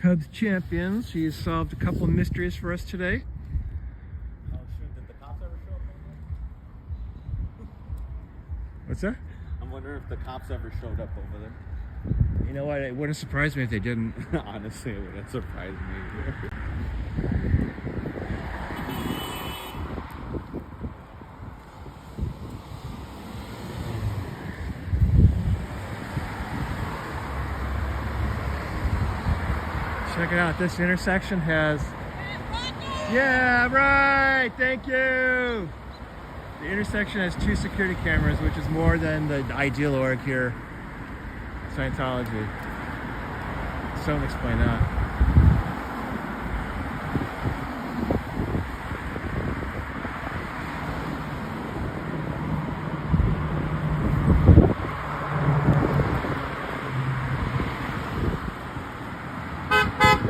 Cubs champions. He's solved a couple of mysteries for us today. Oh shoot, did the cops ever show up over What's that? there? I'm wondering if the cops ever showed up over there. You know what? It wouldn't surprise me if they didn't. Honestly, it wouldn't surprise me. Check it out. This intersection has... Yeah, right! Thank you! The intersection has 2 security cameras, which is more than the ideal org here. Scientology. Someone explain that.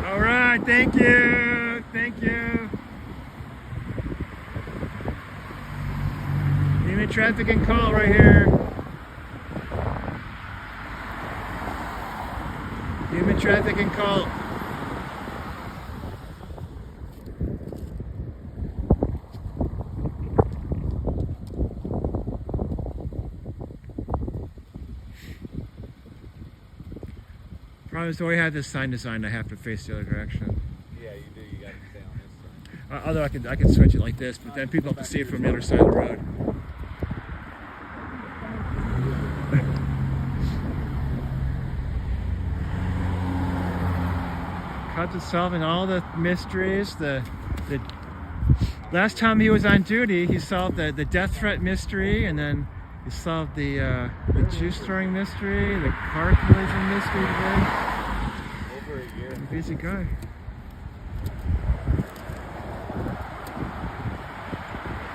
All right, thank you. Thank you. Human trafficking call right here. Human trafficking call. Problem is, the way I have this sign designed, I have to face the other direction. Yeah, you do. You gotta stay on this side. Although I could switch it like this, but then people can see it from the other side of the road. Cubs is solving all the mysteries. The last time he was on duty, he solved the death threat mystery, and then he solved the juice throwing mystery, the car collision mystery today. Over a year. Busy guy.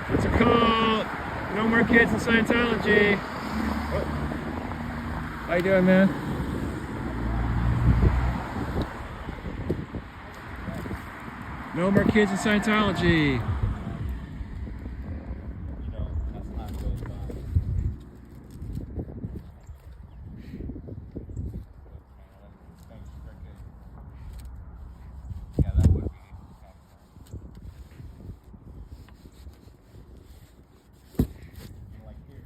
It's a call. No more kids in Scientology. Oh. How you doing, man? No more kids in Scientology. You know, as time goes by. Yeah, that would be like here.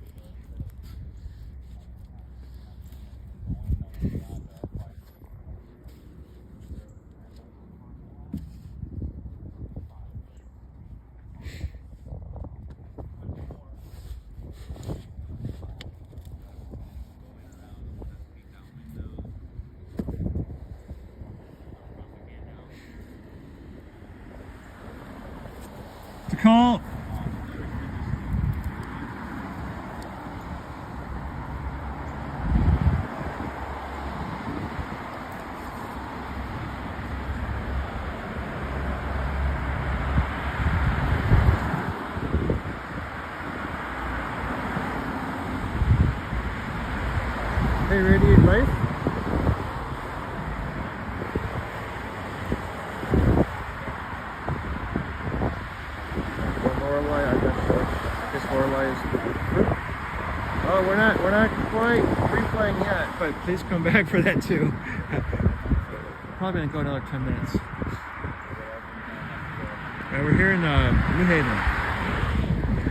To call. Hey, radiate life. Lorelei, I guess Lorelei is. Oh, we're not quite replaying yet, but please come back for that too. Probably gonna go another 10 minutes. Yeah, we're here in New Haven.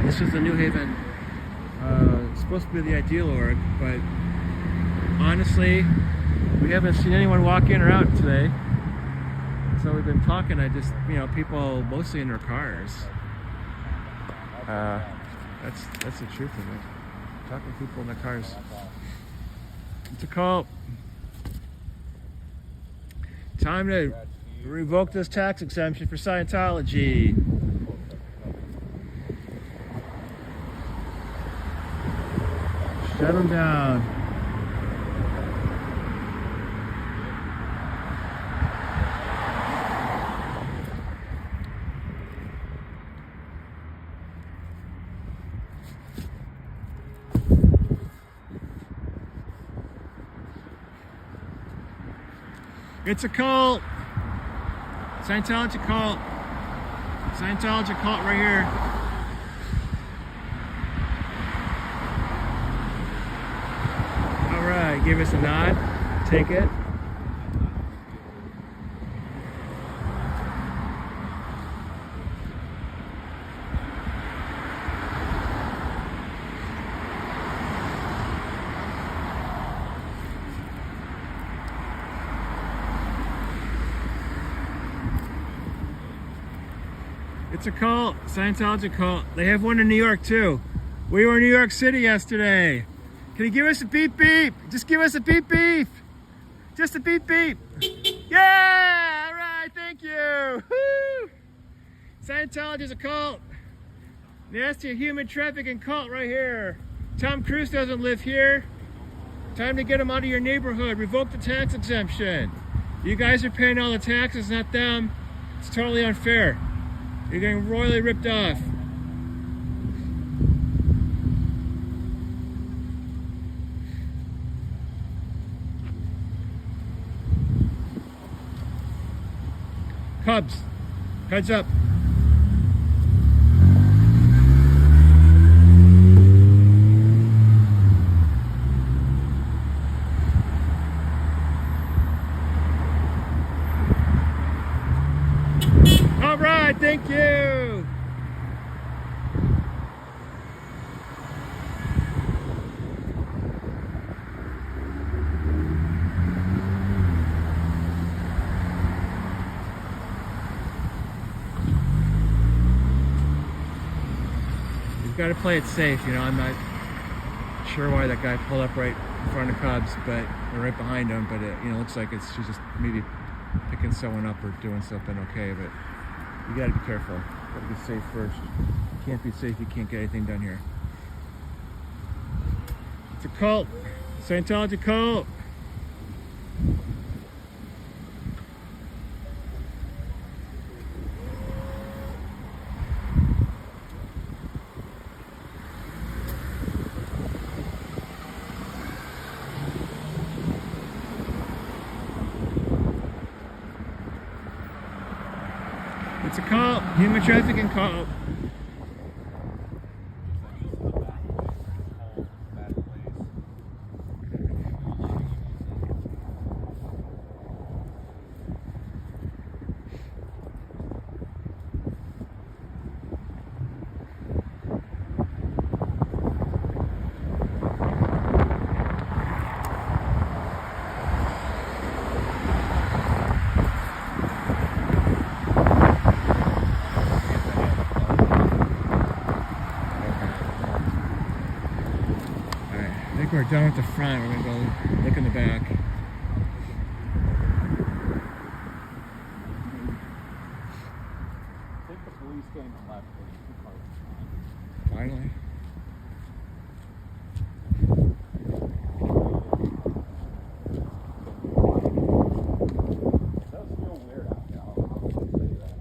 This is the New Haven. It's supposed to be the ideal org, but honestly, we haven't seen anyone walk in or out today. So we've been talking. People mostly in their cars. That's the truth of it. Talking to people in their cars. It's a call. Time to revoke this tax exemption for Scientology. Shut them down. It's a cult. Scientology cult. Scientology cult right here. All right, give us a nod. Take it. It's a cult, Scientology cult. They have one in New York too. We were in New York City yesterday. Can you give us a beep beep? Just give us a beep beep. Just a beep beep. Yeah, all right, thank you. Woo! Scientology is a cult. Nasty human trafficking cult right here. Tom Cruise doesn't live here. Time to get him out of your neighborhood. Revoke the tax exemption. You guys are paying all the taxes, not them. It's totally unfair. You're getting royally ripped off. Cubs, heads up. All right, thank you. You've got to play it safe, you know. I'm not sure why that guy pulled up right in front of Cubs, but or right behind him. But you know, looks like she's just maybe picking someone up or doing something okay. But you got to be careful. Got to be safe first. You can't be safe. You can't get anything done here. It's a cult, Scientology cult. It's a cult, human trafficking cult. We're done with the front. We're gonna go look in the back. I think the police came and left, but the car was fine. Finally. It does feel weird out there. I'll say that.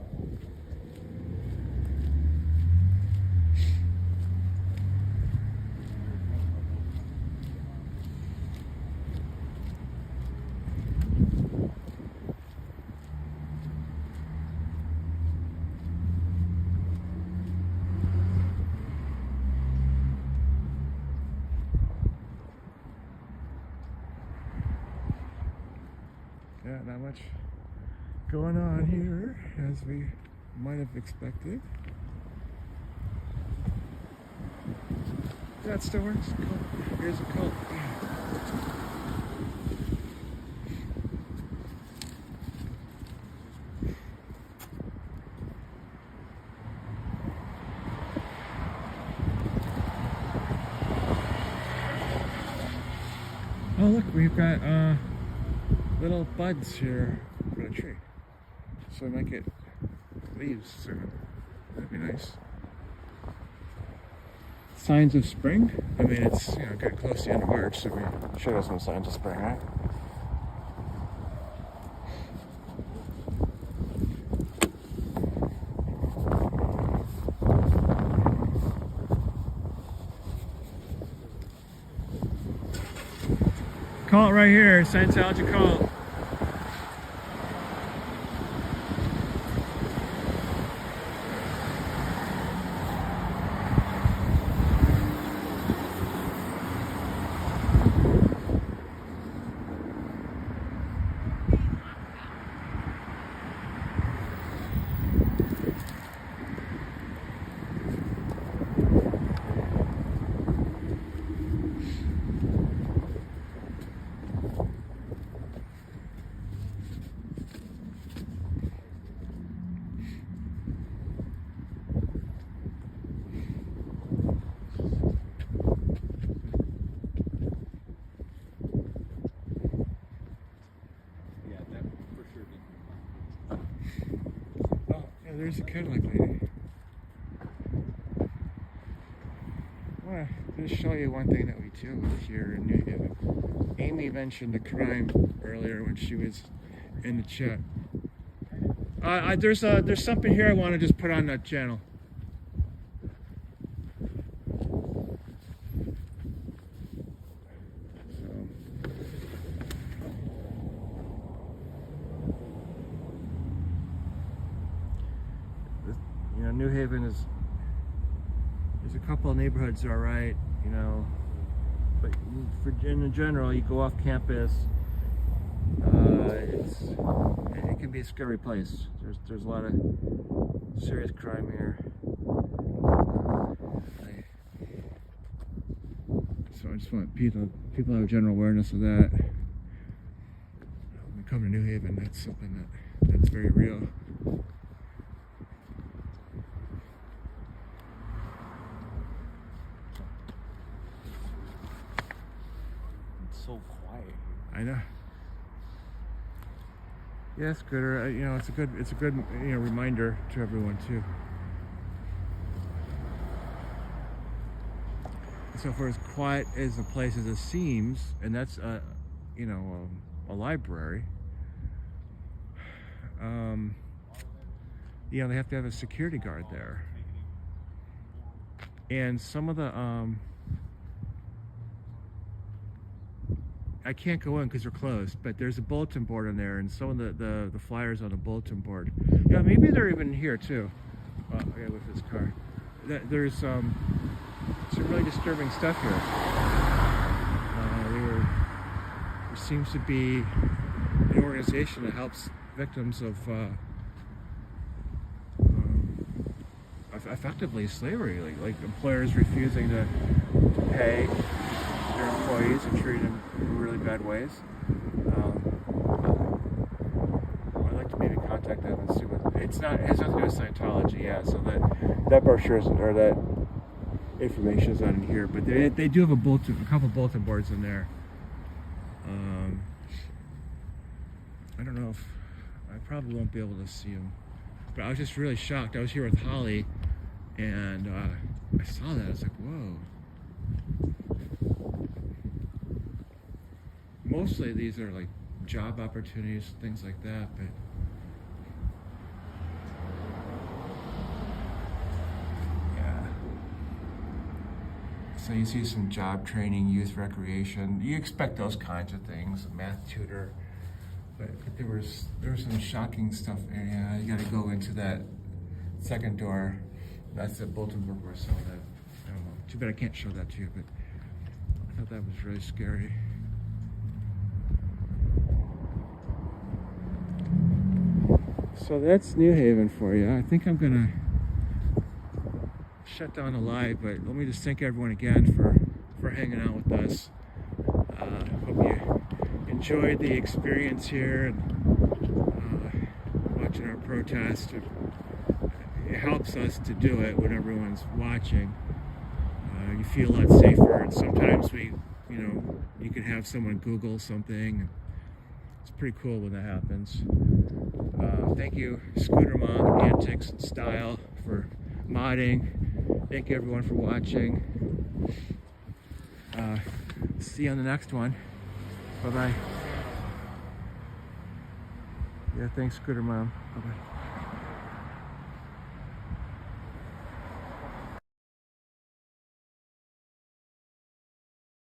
Yeah, not much going on here as we might have expected. That still works. Cool. Here's a cult. Oh look, we've got little buds here for the tree. So we might get leaves soon. That'd be nice. Signs of spring? I mean, it's, you know, getting close to the end of March, so we should have some signs of spring, right? Cult right here, Scientology cult. there's a Cadillac lady. I want to just show you one thing that we deal with here in New Haven. Amy mentioned a crime earlier when she was in the chat. There's something here I want to just put on that channel. You know, New Haven is, there's a couple of neighborhoods are right, you know, but in general, you go off campus, it can be a scary place. There's a lot of serious crime here. So I just want people to have general awareness of that. When we come to New Haven, that's something that's very real. It's so quiet here. I know. Yeah, Scooter. You know, it's a good you know, reminder to everyone too. So for as quiet as the place as it seems, and that's you know, a library. You know, they have to have a security guard there, and some of the I can't go in because they're closed, but there's a bulletin board in there, and some of the flyers on the bulletin board. Yeah, maybe they're even here too. Yeah, with this car. There's some really disturbing stuff here. There seems to be an organization that helps victims of effectively slavery, like employers refusing to pay their employees and treating them in really bad ways. I'd like to maybe contact them and see what it has nothing to do with Scientology, yeah. So that brochure or that information is not in here, but they do have a couple bulletin boards in there. I don't know if I probably won't be able to see them, but I was just really shocked. I was here with Holly, and I saw that. I was like, whoa. Mostly these are like job opportunities, things like that, but yeah. So you see some job training, youth recreation. You expect those kinds of things, a math tutor, but there was some shocking stuff. Yeah, you got to go into that second door. That's the bulletin board where I saw that. I don't know. Too bad I can't show that to you, but I thought that was really scary. So that's New Haven for you. I think I'm gonna shut down the live, but let me just thank everyone again for hanging out with us. Hope you enjoyed the experience here and watching our protest. It helps us to do it when everyone's watching. You feel a lot safer, and sometimes you can have someone Google something. It's pretty cool when that happens. Thank you, Scooter Mom, Antics and Style, for modding. Thank you, everyone, for watching. See you on the next one. Bye-bye. Yeah, thanks, Scooter Mom. Bye-bye.